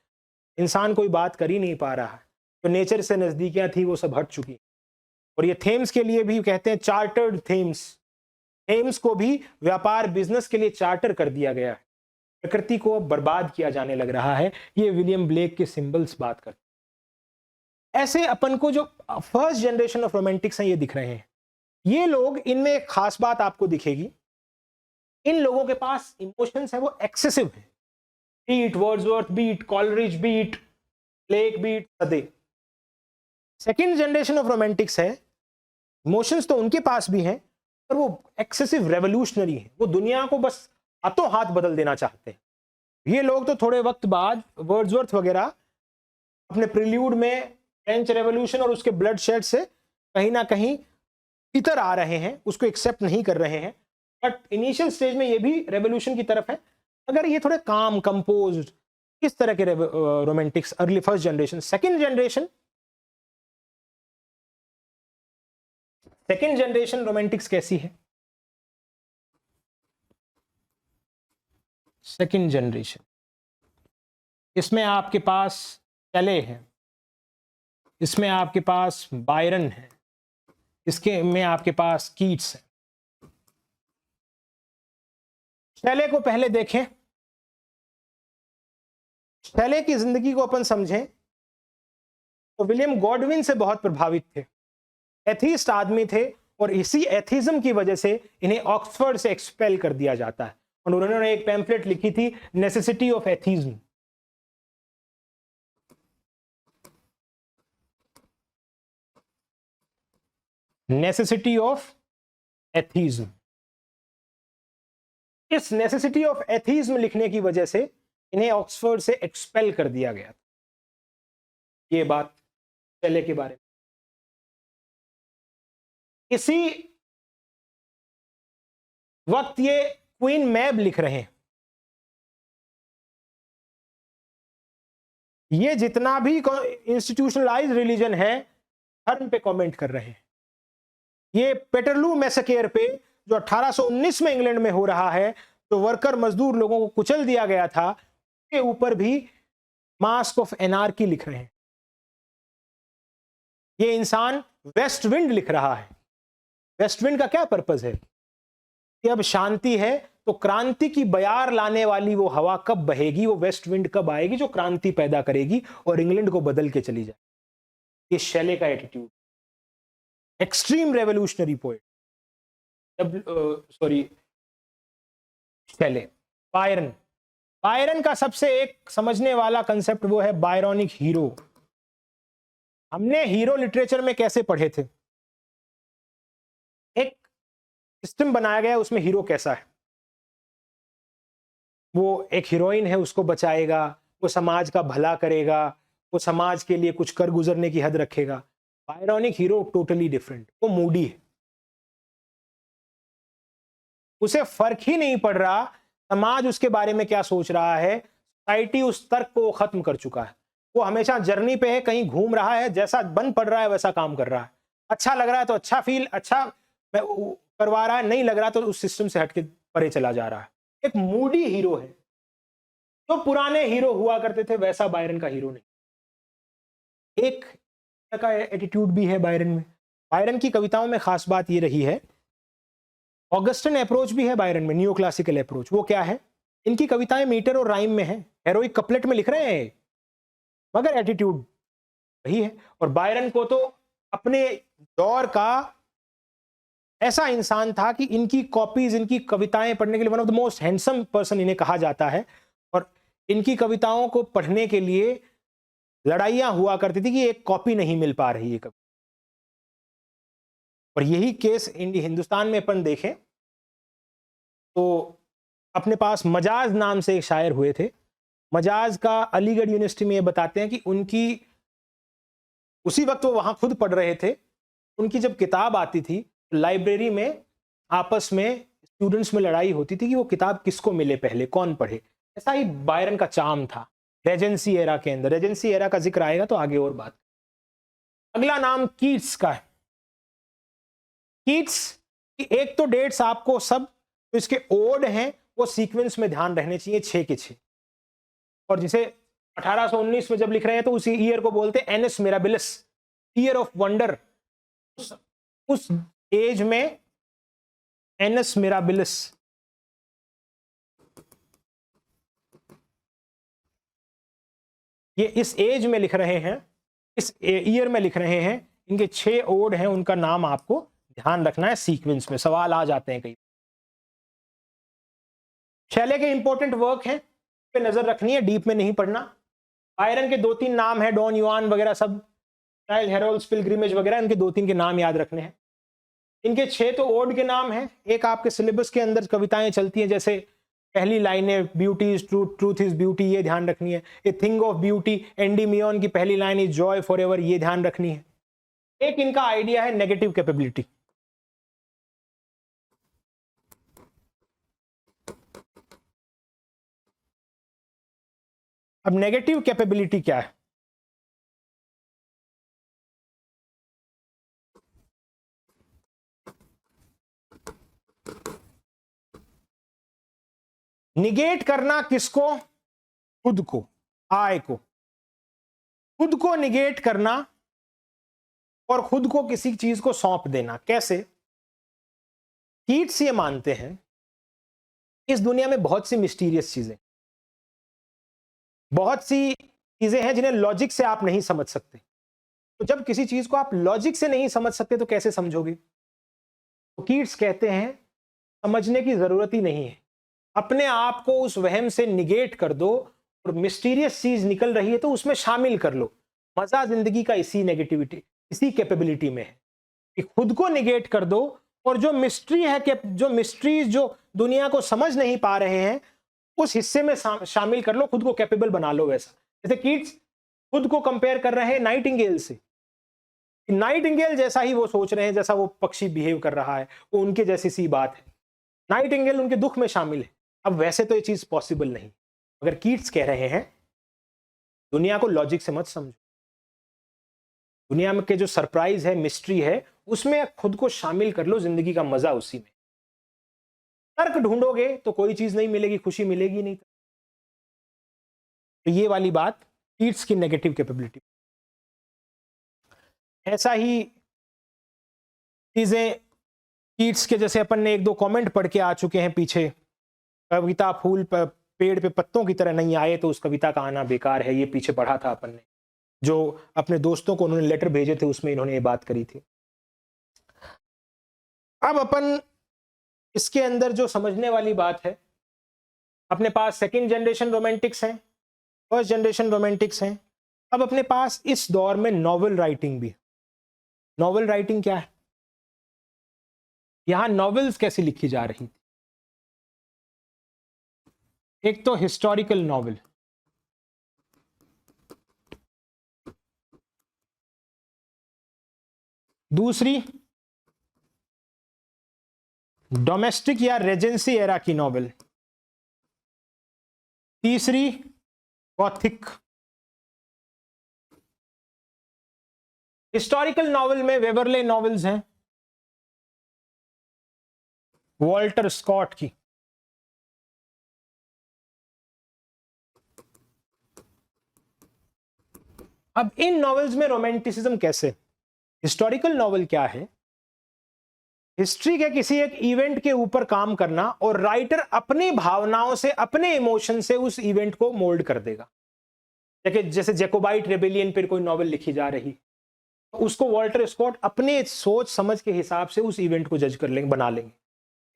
S1: इंसान कोई बात कर ही नहीं पा रहा है, तो नेचर से नजदीकियां थी वो सब हट चुकी। और ये थेम्स के लिए भी कहते हैं चार्टर्ड थेम्स, थेम्स को भी व्यापार बिजनेस के लिए चार्टर कर दिया गया है, प्रकृति को बर्बाद किया जाने लग रहा है। ये विलियम ब्लेक के सिंबल्स बात करते हैं। ऐसे अपन को जो फर्स्ट जनरेशन ऑफ रोमांटिक्स हैं ये दिख रहे हैं। ये लोग, इनमें एक खास बात आपको दिखेगी, इन लोगों के पास इमोशंस है वो एक्सेसिव है, beat Wordsworth, beat Coleridge, beat Blake, beat Southey. Second generation of romantics है, इमोशंस तो उनके पास भी हैं पर वो एक्सेसिव रेवोल्यूशनरी है, वो दुनिया को बस हाथों हाथ बदल देना चाहते हैं। ये लोग तो थोड़े वक्त बाद वर्ड्सवर्थ वगैरह अपने प्रिल्यूड में फ्रेंच रेवोल्यूशन और उसके ब्लड शेड से कहीं ना कहीं इतर आ रहे हैं, उसको एक्सेप्ट नहीं कर रहे हैं, बट इनिशियल स्टेज में ये भी रेवोल्यूशन की तरफ है। अगर ये थोड़े काम कंपोज्ड, किस तरह के Romantics early first generation. Second generation Romantics कैसी है? सेकेंड जनरेशन, इसमें आपके पास शैले है, इसमें आपके पास बायरन है, इसके में आपके पास कीट्स है। शैले को पहले देखें, शैले की जिंदगी को अपन समझें तो विलियम गॉडविन से बहुत प्रभावित थे, एथीस्ट आदमी थे, और इसी एथीज्म की वजह से इन्हें ऑक्सफोर्ड से एक्सपेल कर दिया जाता है। और उन्होंने एक पैम्फलेट लिखी थी, necessity of atheism. Necessity of atheism. इस नेसेसिटी ऑफ एथीज्म लिखने की वजह से इन्हें ऑक्सफोर्ड से एक्सपेल कर दिया गया। ये बात शेले के बारे में। इसी वक्त ये क्वीन मैब लिख रहे हैं। ये जितना भी इंस्टीट्यूशनलाइज्ड रिलीजन है धर्म पे कमेंट कर रहे हैं। ये पेटरलू मैसेकेयर पे जो 1819 में इंग्लैंड में हो रहा है, जो वर्कर मजदूर लोगों को कुचल दिया गया था, के ऊपर भी मास्क ऑफ एनार्की लिख रहे हैं। ये इंसान वेस्ट विंड लिख रहा है। वेस्ट विंड का क्या पर्पस है कि अब शांति है तो क्रांति की बयार लाने वाली वो हवा कब बहेगी, वो वेस्ट विंड कब आएगी जो क्रांति पैदा करेगी और इंग्लैंड को बदल के चली जाए। ये शेले का attitude. Extreme revolutionary poet शेले। Byron का सबसे एक समझने वाला कंसेप्ट वो है बायरोनिक हीरो। हमने हीरो लिटरेचर में कैसे पढ़े थे, एक सिस्टम बनाया गया, उसमें हीरो कैसा है, वो एक हीरोइन है, उसको बचाएगा, वो समाज का भला करेगा, वो समाज के लिए कुछ कर गुजरने की हद रखेगा। बायरोनिक हीरो टोटली डिफरेंट, वो मूडी है, उसे फर्क ही नहीं पड़ रहा समाज उसके बारे में क्या सोच रहा है, सोसाइटी उस तर्क को खत्म कर चुका है। वो हमेशा जर्नी पे है, कहीं घूम रहा है, जैसा बन पड़ रहा है वैसा काम कर रहा है। अच्छा लग रहा है तो अच्छा करवा रहा है, नहीं लग रहा तो उस सिस्टम से हटके परे चला जा रहा है। एक मूडी हीरो है। जो पुराने हीरो हुआ करते थे वैसा बायरन का हीरो नहीं। एक का एटीट्यूड भी है बायरन में। बायरन की कविताओं में खास बात ये रही है, ऑगस्टन अप्रोच भी है बायरन में, न्यू क्लासिकल अप्रोच। वो क्या है, इनकी कविताएं मीटर और राइम में है, हेरोइक कपलेट में लिख रहे हैं, मगर एटीट्यूड वही है। और बायरन को तो अपने दौर का ऐसा इंसान था कि इनकी कॉपीज, इनकी कविताएं पढ़ने के लिए one of the most handsome person इन्हें कहा जाता है। और इनकी कविताओं को पढ़ने के लिए लड़ाइयां हुआ करती थी कि एक कॉपी नहीं मिल पा रही है कभी। और यही केस हिंदुस्तान में अपन देखें तो अपने पास मजाज नाम से एक शायर हुए थे। मजाज का अलीगढ़ यूनिवर्सिटी में ये बताते हैं कि उनकी उसी वक्त वो वहां खुद पढ़ रहे थे, उनकी जब किताब आती थी लाइब्रेरी में आपस में स्टूडेंट्स में लड़ाई होती थी कि वो किताब किसको मिले पहले, कौन पढ़े। ऐसा ही बायरन का चार्म था रेजेंसी एरा के अंदर। रेजेंसी एरा का जिक्र आएगा तो आगे और बात। अगला नाम कीट्स का है। कीट्स की एक तो डेट्स आपको सब तो इसके ओड हैं वो सीक्वेंस में ध्यान रहने चाहिए, 6 के 6। और जिसे 1819 में जब लिख रहे हैं तो उसी ईयर को बोलते हैं anus mirabilis, year of wonder. उस एज में एनस मिराबिलिस, ये इस एज में लिख रहे हैं, इस ईयर में लिख रहे हैं। इनके 6 ओड हैं, उनका नाम आपको ध्यान रखना है, सीक्वेंस में सवाल आ जाते हैं कई। शैले के इंपॉर्टेंट वर्क हैं, पे नजर रखनी है, डीप में नहीं पढ़ना। बायरन के 2-3 नाम है, डॉन युआन वगैरह सब, चाइल्ड हेरोल्ड्स पिलग्रिमेज वगैरह, इनके 2-3 के नाम याद रखने हैं। इनके 6 तो ओड के नाम हैं। एक आपके सिलेबस के अंदर कविताएं चलती हैं, जैसे पहली लाइन है beauty is truth, truth is beauty, ये ध्यान रखनी है। A thing of beauty, Endymion की पहली line is Joy for ever, ये ध्यान रखनी है। एक इनका आइडिया है नेगेटिव कैपेबिलिटी। अब नेगेटिव कैपेबिलिटी क्या है? निगेट करना किसको? खुद को, आय को। खुद को निगेट करना और खुद को किसी चीज को सौंप देना। कैसे? कीट्स ये मानते हैं इस दुनिया में बहुत सी मिस्टीरियस चीजें, बहुत सी चीजें हैं जिन्हें लॉजिक से आप नहीं समझ सकते। तो जब किसी चीज को आप लॉजिक से नहीं समझ सकते तो कैसे समझोगे? तो कीट्स कहते हैं समझने की जरूरत ही नहीं है, अपने आप को उस वहम से निगेट कर दो और मिस्टीरियस चीज निकल रही है तो उसमें शामिल कर लो। मजा जिंदगी का इसी नेगेटिविटी, इसी कैपेबिलिटी में है कि खुद को निगेट कर दो और जो मिस्ट्री है कि जो मिस्ट्रीज जो दुनिया को समझ नहीं पा रहे हैं उस हिस्से में शामिल कर लो, खुद को कैपेबल बना लो। वैसा जैसे कीट्स खुद को कंपेयर कर रहे हैं नाइटिंगेल से, नाइटिंगेल जैसा ही वो सोच रहे हैं, जैसा वो पक्षी बिहेव कर रहा है वो उनके जैसी सी बात है, नाइटिंगेल उनके दुख में शामिल है। अब वैसे तो ये चीज पॉसिबल नहीं, मगर कीट्स कह रहे हैं दुनिया को लॉजिक से मत समझो, दुनिया में के जो सरप्राइज है, मिस्ट्री है, उसमें खुद को शामिल कर लो, जिंदगी का मजा उसी में। तर्क ढूंढोगे तो कोई चीज नहीं मिलेगी, खुशी मिलेगी नहीं। तो ये वाली बात कीट्स की नेगेटिव कैपेबिलिटी। ऐसा ही चीजें कीट्स के जैसे अपन ने एक दो कमेंट पढ़ के आ चुके हैं पीछे, कविता फूल पेड़ पे पत्तों की तरह नहीं आए तो उस कविता का आना बेकार है, ये पीछे पढ़ा था अपन ने, जो अपने दोस्तों को उन्होंने लेटर भेजे थे उसमें इन्होंने ये बात करी थी। अब अपन इसके अंदर जो समझने वाली बात है, अपने पास सेकंड जनरेशन रोमांटिक्स हैं, फर्स्ट जनरेशन रोमांटिक्स हैं, अब अपने पास इस दौर में नॉवेल राइटिंग भी। नॉवेल राइटिंग क्या है? यहां नॉवेल्स कैसी लिखी जा रही थी? एक तो हिस्टोरिकल नॉवेल, दूसरी डोमेस्टिक या रेजेंसी एरा की नॉवेल, तीसरी गॉथिक। हिस्टोरिकल नॉवेल में वेवरले नॉवेल्स हैं वॉल्टर स्कॉट की, अब इन नॉवेल्स में रोमांटिसिज्म कैसे? हिस्टोरिकल नॉवेल क्या है? हिस्ट्री के किसी एक इवेंट के ऊपर काम करना और राइटर अपनी भावनाओं से, अपने इमोशन से उस इवेंट को मोल्ड कर देगा। जैसे जैकोबाइट रेबेलियन पर कोई नॉवेल लिखी जा रही, तो उसको वॉल्टर स्कॉट अपने सोच समझ के हिसाब से उस इवेंट को जज कर लेंगे, बना लेंगे।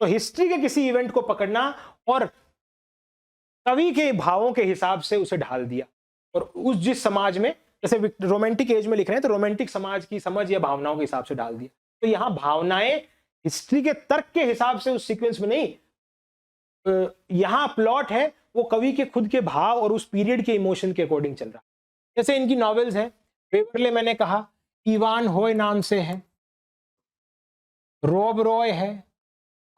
S1: तो हिस्ट्री के किसी इवेंट को पकड़ना और कवि के भावों के हिसाब से उसे ढाल दिया, और उस जिस समाज में, जैसे रोमांटिक एज में लिख रहे हैं तो रोमांटिक समाज की समझ या भावनाओं के हिसाब से डाल दिया। तो यहां भावनाएं हिस्ट्री के तर्क के हिसाब से उस सीक्वेंस में नहीं, यहां प्लॉट है वो कवि के खुद के भाव और उस पीरियड के इमोशन के अकॉर्डिंग चल रहा है। जैसे इनकी नॉवेल्स हैं, वेवरले मैंने कहा इवान होय नाम से है, रॉब रॉय है,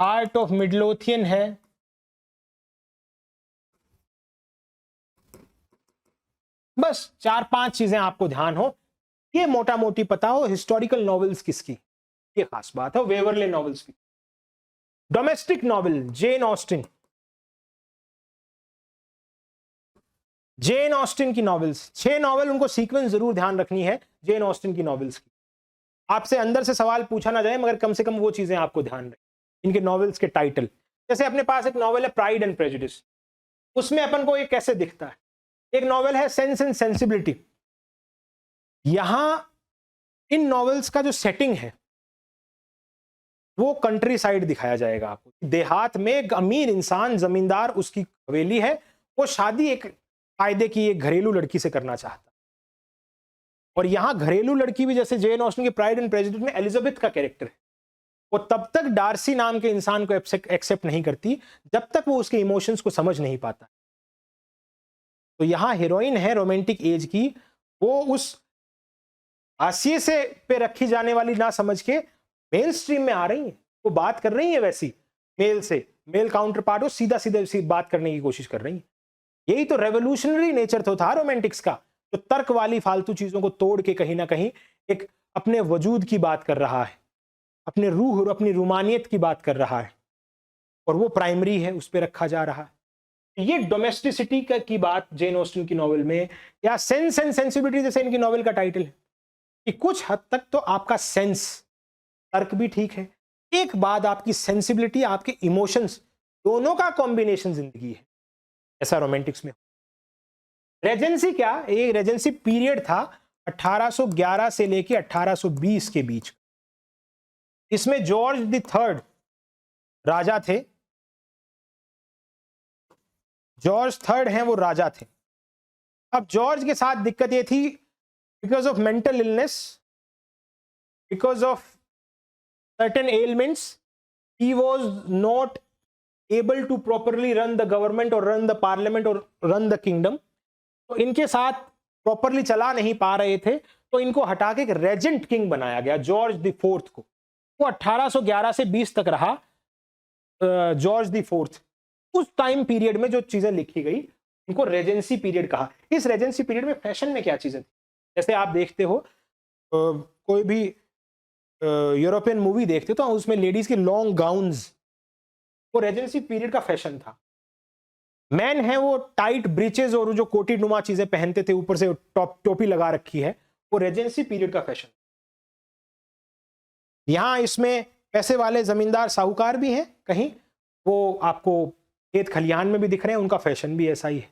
S1: आर्ट ऑफ मिडलोथियन है, बस 4-5 चीजें आपको ध्यान हो, ये मोटा मोटी पता हो हिस्टोरिकल नॉवेल्स किसकी, ये खास बात है, वेवरले नॉवेल्स की। Domestic novel Jane Austen, Jane Austen की नॉवेल्स, 6 नॉवेल, उनको सीक्वेंस जरूर ध्यान रखनी है जेन ऑस्टिन की नॉवेल्स की। आपसे अंदर से सवाल पूछा ना जाए मगर कम से कम वो चीजें आपको ध्यान रखें, इनके नॉवेल्स के टाइटल। जैसे अपने पास एक नॉवेल है प्राइड एंड प्रेजुडिस, उसमें अपन को ये कैसे दिखता है। एक नॉवेल है सेंस एंड सेंसिबिलिटी, यहां इन नॉवेल्स का जो सेटिंग है वो कंट्री साइड दिखाया जाएगा आपको, देहात में एक अमीर इंसान, जमींदार, उसकी हवेली है, वो शादी एक कायदे की एक घरेलू लड़की से करना चाहता, और यहां घरेलू लड़की भी जैसे जेन ऑस्टिन के प्राइड एंड प्रेजुडिस में एलिजाबेथ का कैरेक्टर है, वो तब तक डार्सी नाम के इंसान को एक्सेप्ट नहीं करती जब तक वो उसके इमोशंस को समझ नहीं पाता। तो यहां हीरोइन है रोमांटिक एज की, वो उस हाशिए से पे रखी जाने वाली ना समझ के मेन स्ट्रीम में आ रही है, वो बात कर रही है वैसी मेल से, मेल काउंटर पार्ट, वो सीधा सीधा बात करने की कोशिश कर रही है। यही तो रेवोल्यूशनरी नेचर तो था रोमांटिक्स का, तो तर्क वाली फालतू चीजों को तोड़ के कहीं ना कहीं एक अपने वजूद की बात कर रहा है, अपने रूह और अपनी रूमानियत की बात कर रहा है, और वो प्राइमरी है, उस पर रखा जा रहा है। ये डोमेस्टिसिटी की बात जेन ऑस्टिन की नॉवेल में, या सेंस एंड सेंसिबिलिटी जैसे इनकी नॉवेल का टाइटल है, कि कुछ हद तक तो आपका सेंस, तर्क भी ठीक है, एक बाद आपकी सेंसिबिलिटी, आपके इमोशंस, दोनों का कॉम्बिनेशन जिंदगी है, ऐसा रोमांटिक्स में। रेजेंसी क्या? ये रेजेंसी पीरियड था 1811 से लेके 1820 के बीच। इसमें जॉर्ज द थर्ड राजा थे, जॉर्ज थर्ड हैं वो राजा थे। अब जॉर्ज के साथ दिक्कत ये थी, because of mental illness, because of certain ailments, he was not able to properly run the government or run the parliament or run the kingdom. तो इनके साथ प्रॉपरली चला नहीं पा रहे थे, तो इनको हटा के एक रेजेंट किंग बनाया गया जॉर्ज द फोर्थ को। वो 1811 से 20 तक रहा जॉर्ज द फोर्थ। उस टाइम पीरियड में जो चीजें लिखी गई इनको रेजेंसी पीरियड कहा। इस रेजेंसी पीरियड में फैशन में क्या चीजें थी, जैसे आप देखते हो कोई भी यूरोपियन मूवी देखते हो तो उसमें लेडीज के लॉन्ग गाउन्स, वो रेजेंसी पीरियड का फैशन था। मैन है वो टाइट ब्रीचेस और जो कोटी नुमा चीजें पहनते थे, ऊपर से टोपी लगा रखी है, वो रेजेंसी पीरियड का फैशन। यहां इसमें पैसे वाले जमींदार साहूकार भी हैं कहीं, वो आपको खेत खलिहान में भी दिख रहे हैं, उनका फैशन भी ऐसा ही है।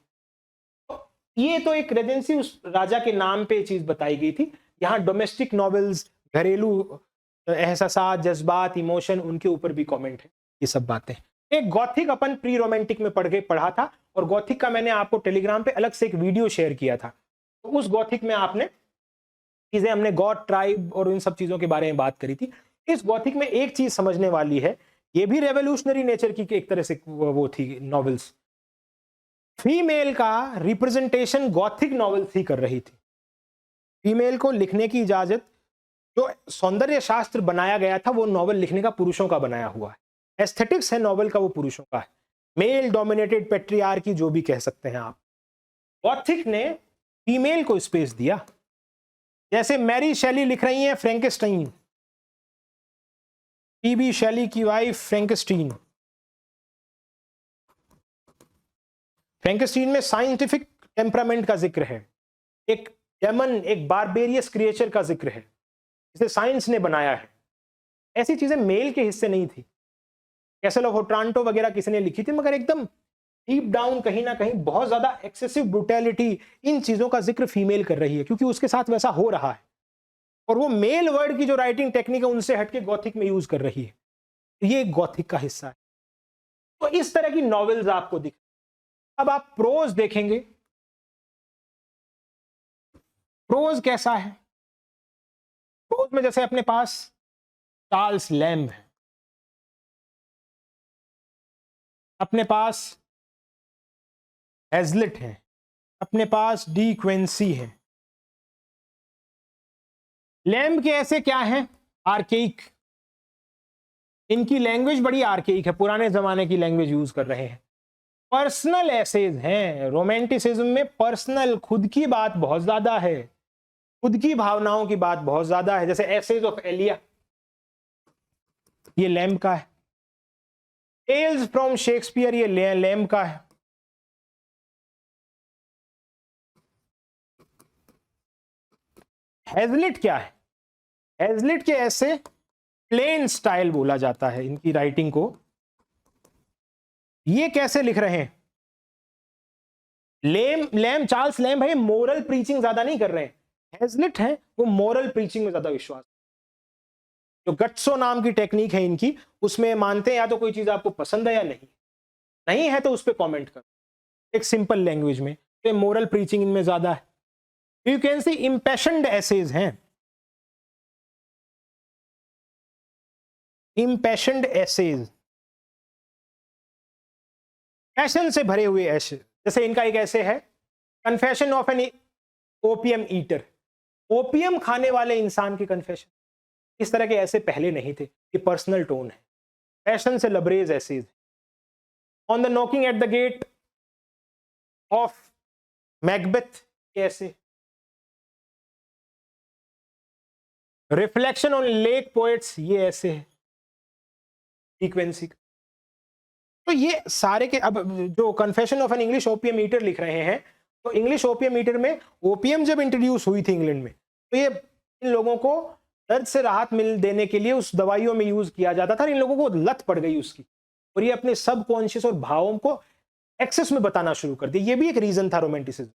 S1: तो ये तो एक रेजेंसी उस राजा के नाम पे चीज बताई गई थी। यहाँ डोमेस्टिक नॉवेल्स, घरेलू एहसास, जज्बात, इमोशन, उनके ऊपर भी कमेंट है, ये सब बातें। एक गॉथिक अपन प्री रोमांटिक में पढ़ा था, और गॉथिक का मैंने आपको टेलीग्राम पे अलग से एक वीडियो शेयर किया था। तो उस गॉथिक में आपने चीजें, हमने गॉड, ट्राइब और इन सब चीजों के बारे में बात करी थी। इस गॉथिक में एक चीज समझने वाली है, ये भी रेवोल्यूशनरी नेचर की एक तरह से वो थी नॉवेल्स। फीमेल का रिप्रेजेंटेशन गॉथिक नॉवेल्स ही कर रही थी। फीमेल को लिखने की इजाजत, जो सौंदर्य शास्त्र बनाया गया था वो नॉवेल लिखने का पुरुषों का बनाया हुआ है। एस्थेटिक्स है नॉवेल का, वो पुरुषों का है। मेल डोमिनेटेड पेट्रियार्की जो भी कह सकते हैं आप। गॉथिक ने फीमेल को स्पेस दिया। जैसे मैरी शेली लिख रही हैं फ्रैंकेस्टाइन, पीबी शेली की वाइफ फ्रैंकेस्टीन। फ्रैंकेस्टीन में साइंटिफिक टेम्परामेंट का जिक्र है, एक डेमन, एक बारबेरियस क्रिएचर का जिक्र है, इसे साइंस ने बनाया है। ऐसी चीजें मेल के हिस्से नहीं थी। कैसल ऑफ ओट्रांटो वगैरह किसी ने लिखी थी, मगर एकदम डीप डाउन कहीं ना कहीं बहुत ज्यादा एक्सेसिव ब्रूटैलिटी, इन चीजों का जिक्र फीमेल कर रही है, क्योंकि उसके साथ वैसा हो रहा है। और वो मेल वर्ड की जो राइटिंग टेक्निक है उनसे हटके गॉथिक में यूज कर रही है। ये एक गॉथिक का हिस्सा है। तो इस तरह की नॉवेल्स आपको दिख। अब आप प्रोज देखेंगे, प्रोज कैसा है। प्रोज में जैसे अपने पास चार्ल्स लैम्ब है, अपने पास हैजलिट है, अपने पास डी क्विंसी है। लैम्ब के ऐसे क्या हैं, आर्केइक। इनकी लैंग्वेज बड़ी आर्केइक है, पुराने जमाने की लैंग्वेज यूज कर रहे हैं। पर्सनल एसेज हैं। रोमांटिसिज्म में पर्सनल, खुद की बात बहुत ज्यादा है, खुद की भावनाओं की बात बहुत ज्यादा है। जैसे एसेज ऑफ एलिया, ये लैम्ब का है। टेल्स फ्रॉम शेक्सपियर, ये लैम्ब का है। हैजलिट क्या है, हैजलिट के ऐसे प्लेन स्टाइल बोला जाता है इनकी राइटिंग को। ये कैसे लिख रहे हैं, लैम्ब, चार्ल्स लैम्ब है, मोरल प्रीचिंग ज्यादा नहीं कर रहे हैं। हैजलिट है, वो मोरल प्रीचिंग में ज्यादा विश्वास। जो गट्सो नाम की टेक्निक है इनकी, उसमें मानते हैं या तो कोई चीज आपको पसंद है या नहीं है तो उस पर कॉमेंट करो एक सिंपल लैंग्वेज में। तो मोरल प्रीचिंग इनमें ज्यादा है। यू कैन सी इम्पैशन्ड एसेज हैं, इम्पैशन्ड एसेज, पैशन से भरे हुए ऐसे। जैसे इनका एक ऐसे है, confession of N opium eater, opium खाने वाले इंसान की कन्फेशन। इस तरह के ऐसे पहले नहीं थे, ये पर्सनल टोन है, पैशन से लबरेज essays. On the knocking at the gate of Macbeth essay. Reflection on lake poets, ये ऐसे है सीक्वेंसी। तो ये सारे के, अब जो confession of an English opium eater लिख रहे हैं, तो इंग्लिश ओपियम ईटर में ओपियम जब इंट्रोड्यूस हुई थी इंग्लैंड में, तो ये इन लोगों को दर्द से राहत मिल देने के लिए उस दवाइयों में यूज किया जाता था। इन लोगों को लत पड़ गई उसकी, और ये अपने सबकॉन्शियस और भावों को एक्सेस में बताना शुरू कर दिया। ये भी एक रीजन था रोमांटिसिज्म,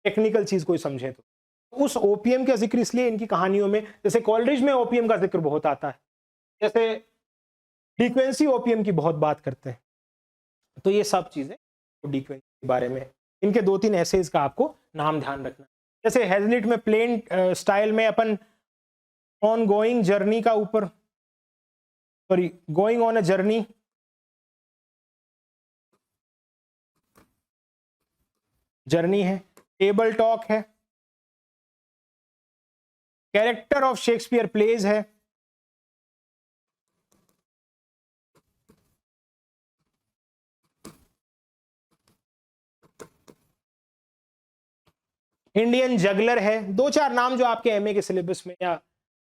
S1: टेक्निकल चीज कोई समझे तो। उस ओपियम का जिक्र इसलिए इनकी कहानियों में, जैसे कॉलरिज में ओपियम का जिक्र बहुत आता है, जैसे डिक्वेंसी ओपियम की बहुत बात करते हैं। तो ये सब चीजें डिक्वेंसी के बारे में, इनके 2-3 एसेज का आपको नाम ध्यान रखना। जैसे हैजलिट में प्लेन स्टाइल में अपन ऑन गोइंग जर्नी का ऊपर sorry, going on a journey, journey है, टेबल टॉक है, कैरेक्टर ऑफ शेक्सपियर प्लेज है, इंडियन जगलर है। दो चार नाम जो आपके एमए के सिलेबस में या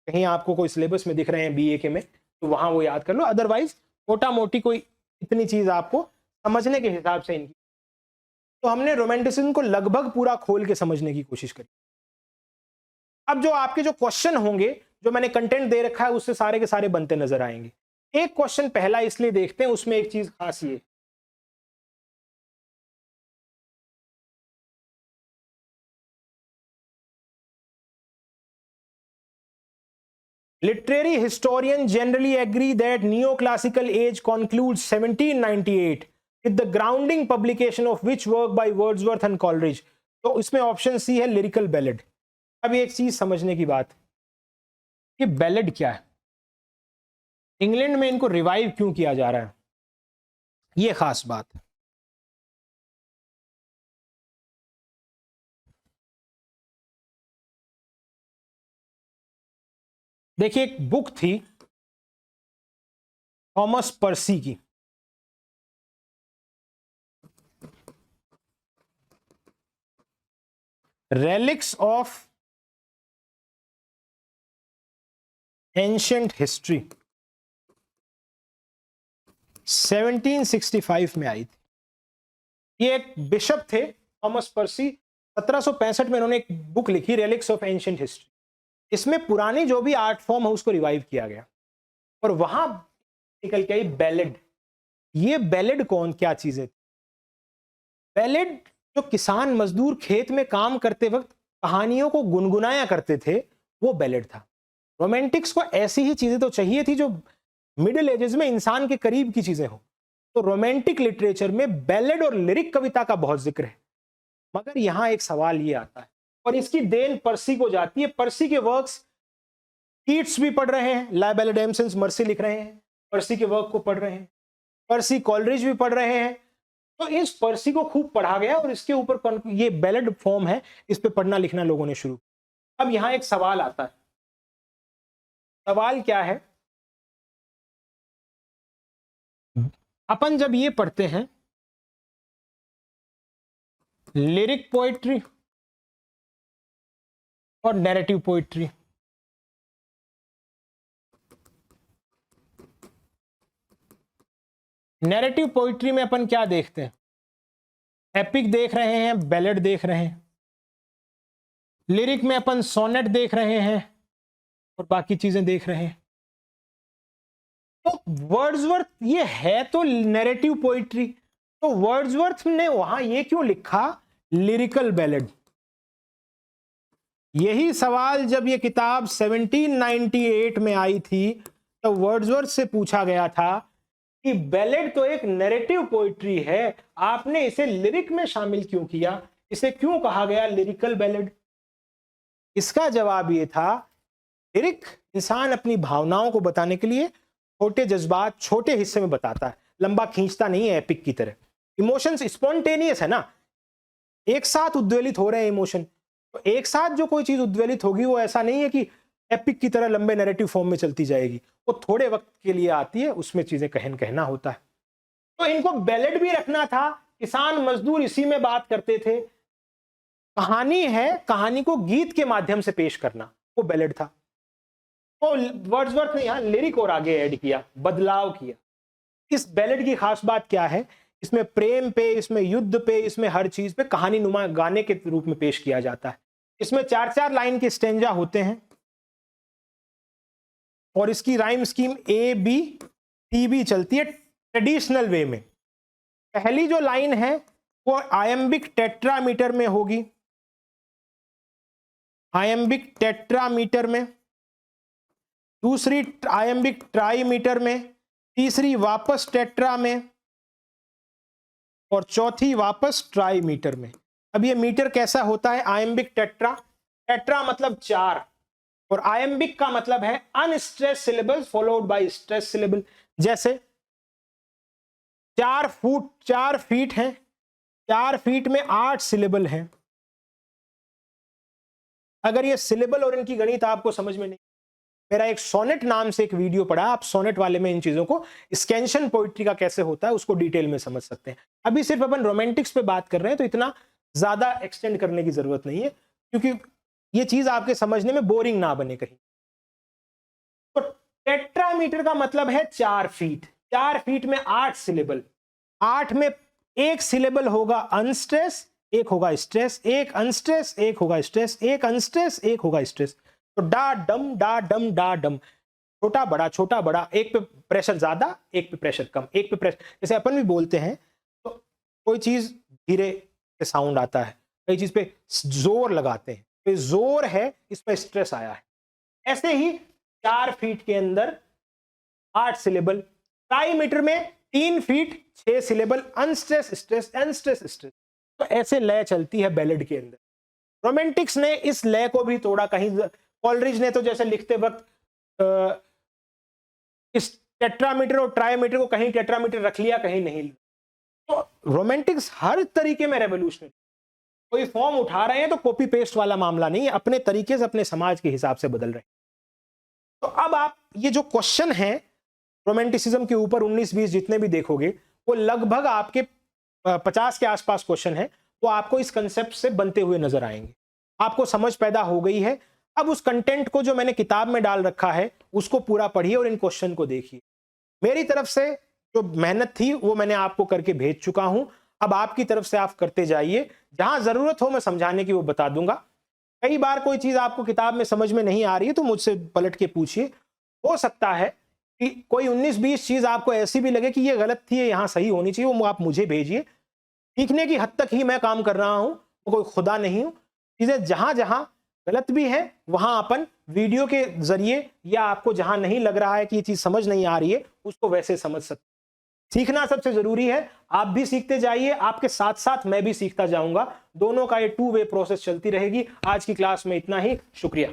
S1: कहीं आपको कोई सिलेबस में दिख रहे हैं बीए के में, तो वहां वो याद कर लो। अदरवाइज मोटा मोटी कोई इतनी चीज आपको समझने के हिसाब से इनकी, तो हमने रोमांटिसिज्म को लगभग पूरा खोल के समझने की कोशिश करी। अब जो आपके जो क्वेश्चन होंगे, जो मैंने कंटेंट दे रखा है, उससे सारे के सारे बनते नजर आएंगे। एक क्वेश्चन पहला इसलिए देखते हैं, उसमें एक चीज खास ये, literary historians generally agree that neoclassical age concludes 1798 with the grounding publication of which work by Wordsworth and Coleridge। तो इसमें ऑप्शन सी है लिरिकल बैलेड। अब एक चीज समझने की बात कि बैलेड क्या है, इंग्लैंड में इनको रिवाइव क्यों किया जा रहा है, ये खास बात है। देखिए, एक बुक थी थॉमस पर्सी की, रेलिक्स ऑफ एंशिएंट हिस्ट्री, 1765 में आई थी। ये एक बिशप थे थॉमस पर्सी, 1765 में इन्होंने एक बुक लिखी रेलिक्स ऑफ एंशिएंट हिस्ट्री। इसमें पुरानी जो भी आर्ट फॉर्म है उसको रिवाइव किया गया, और वहां निकल के आई बैलेड। ये बैलेड क्या चीज है? बैलेड जो किसान मजदूर खेत में काम करते वक्त कहानियों को गुनगुनाया करते थे, वो बैलेड था। रोमांटिक्स को ऐसी ही चीजें तो चाहिए थी जो मिडिल एजेस में इंसान के करीब की चीजें हो, तो रोमांटिक लिटरेचर में बैलेड और लिरिक कविता का बहुत जिक्र है। मगर यहां एक सवाल ये आता है, और इसकी देन पर्सी को जाती है। पर्सी के वर्क्स कीट्स भी पढ़ रहे हैं, ला बैलेड एम्सन्स मर्सी लिख रहे हैं, पर्सी के वर्क को पढ़ रहे हैं, पर्सी कॉलरिज भी पढ़ रहे हैं। तो इस पर्सी को खूब पढ़ा गया, और इसके ऊपर ये बैलेड फॉर्म है, इस पे पढ़ना लिखना लोगों ने शुरू। अब यहां एक सवाल आता है, सवाल क्या है? अपन जब ये पढ़ते हैं लिरिक पोएट्री और नैरेटिव पोएट्री, नैरेटिव पोएट्री में अपन क्या देखते हैं? एपिक देख रहे हैं, बैलेड देख रहे हैं। लिरिक में अपन सोनेट देख रहे हैं और बाकी चीजें देख रहे हैं। तो वर्ड्सवर्थ ये है तो नैरेटिव पोएट्री, तो वर्ड्सवर्थ ने वहां ये क्यों लिखा लिरिकल बैलेड? यही सवाल जब ये किताब 1798 में आई थी, तो वर्ड्सवर्थ से पूछा गया था कि बैलेड तो एक नैरेटिव पोएट्री है, आपने इसे लिरिक में शामिल क्यों किया, इसे क्यों कहा गया लिरिकल बैलेड? इसका जवाब ये था, लिरिक इंसान अपनी भावनाओं को बताने के लिए छोटे जज्बात छोटे हिस्से में बताता है, लंबा खींचता नहीं है एपिक की तरह। इमोशंस स्पॉन्टेनियस है ना, एक साथ उद्वेलित हो रहे हैं इमोशन, तो एक साथ जो कोई चीज उद्वेलित होगी वो ऐसा नहीं है कि एपिक की तरह लंबे नैरेटिव फॉर्म में चलती जाएगी, वो थोड़े वक्त के लिए आती है, उसमें चीजें कहना होता है। तो इनको बैलेड भी रखना था, किसान मजदूर इसी में बात करते थे। कहानी है, कहानी को गीत के माध्यम से पेश करना, वो बैलेड था। तो वर्ड्सवर्थ ने यहां लिरिक और आगे ऐड किया, बदलाव किया। इस बैलेड की खास बात क्या है? इसमें प्रेम पे, इसमें युद्ध पे, इसमें हर चीज पे कहानी नुमा गाने के रूप में पेश किया जाता है। इसमें 4-4 लाइन के स्टेंजा होते हैं, और इसकी rhyme scheme A B T B चलती है ट्रेडिशनल वे में। पहली जो लाइन है वो आयम्बिक टेट्रामीटर में होगी, आयम्बिक टेट्रामीटर में, दूसरी आयम्बिक ट्राईमीटर में, तीसरी वापस टेट्रा में, और चौथी वापस ट्राईमीटर में। अब ये मीटर कैसा होता है? आयम्बिक टेट्रा, टेट्रा मतलब 4, और आयम्बिक का मतलब है unstress syllable followed by stress syllable. जैसे 4 फीट है, 4 फीट में 8 सिलेबल हैं। अगर ये सिलेबल और इनकी गणित आपको समझ में नहीं, मेरा एक सोनेट नाम से एक वीडियो पढ़ा, आप सोनेट वाले में इन चीजों को, स्कैंशन पोइट्री का कैसे होता है उसको डिटेल में समझ सकते हैं। अभी सिर्फ अपन रोमांटिक्स पे बात कर रहे हैं, तो इतना ज्यादा एक्सटेंड करने की जरूरत नहीं है, क्योंकि ये चीज आपके समझने में बोरिंग ना बने कहीं। तो टेट्रामीटर का मतलब है 4 फीट, 4 फीट में 8 सिलेबल, 8 में एक सिलेबल होगा अनस्ट्रेस, एक होगा स्ट्रेस, एक अनस्ट्रेस, एक होगा स्ट्रेस, एक अनस्ट्रेस, एक होगा स्ट्रेस। तो डा डम डा डम डा डम, छोटा बड़ा छोटा बड़ा, एक पे प्रेशर ज्यादा, एक पे प्रेशर कम, एक पे प्रेशर, जैसे अपन भी बोलते हैं तो कोई चीज धीरे से साउंड आता है, कई चीज पे जोर लगाते हैं, तो जोर है, इस पे स्ट्रेस आया है। ऐसे ही 4 फीट के अंदर 8 सिलेबल, ट्राईमीटर में 3 feet 6 syllable, unstress stress unstress stress. तो ऐसे लय चलती है बैलेड के अंदर। रोमांटिक्स ने इस लय को भी तोड़ा, कहीं कॉलरिज ने तो जैसे लिखते वक्त इस टेट्रामीटर और ट्राईमीटर को कहीं टेट्रामीटर रख लिया, कहीं नहीं। तो रोमांटिक्स हर तरीके में रेवोल्यूशनरी, कोई फॉर्म उठा रहे हैं तो कॉपी पेस्ट वाला मामला नहीं है, अपने तरीके से अपने समाज के हिसाब से बदल रहे हैं। तो अब आप ये जो क्वेश्चन है रोमांटिसिज्म के ऊपर 19-20 जितने भी देखोगे, वो लगभग आपके 50 के आसपास क्वेश्चन है, वो आपको इस कंसेप्ट से बनते हुए नजर आएंगे। आपको समझ पैदा हो गई है। अब उस कंटेंट को जो मैंने किताब में डाल रखा है उसको पूरा पढ़िए और इन क्वेश्चन को देखिए। मेरी तरफ से जो मेहनत थी वो मैंने आपको करके भेज चुका हूं, अब आपकी तरफ से आप करते जाइए। जहां जरूरत हो मैं समझाने की वो बता दूंगा। कई बार कोई चीज आपको किताब में समझ में नहीं आ रही है तो मुझसे पलट के पूछिए। हो सकता है कि कोई 19-20 चीज आपको ऐसी भी लगे कि ये गलत थी, ये यहां सही होनी चाहिए, वो आप मुझे भेजिए। सीखने की हद तक ही मैं काम कर रहा हूं, कोई खुदा नहीं हूं। चीजें जहां जहां गलत भी है वहां अपन वीडियो के जरिए, या आपको जहां नहीं लग रहा है कि ये चीज समझ नहीं आ रही है उसको वैसे समझ सकते। सीखना सबसे जरूरी है, आप भी सीखते जाइए, आपके साथ साथ मैं भी सीखता जाऊंगा। दोनों का ये 2 वे प्रोसेस चलती रहेगी। आज की क्लास में इतना ही, शुक्रिया।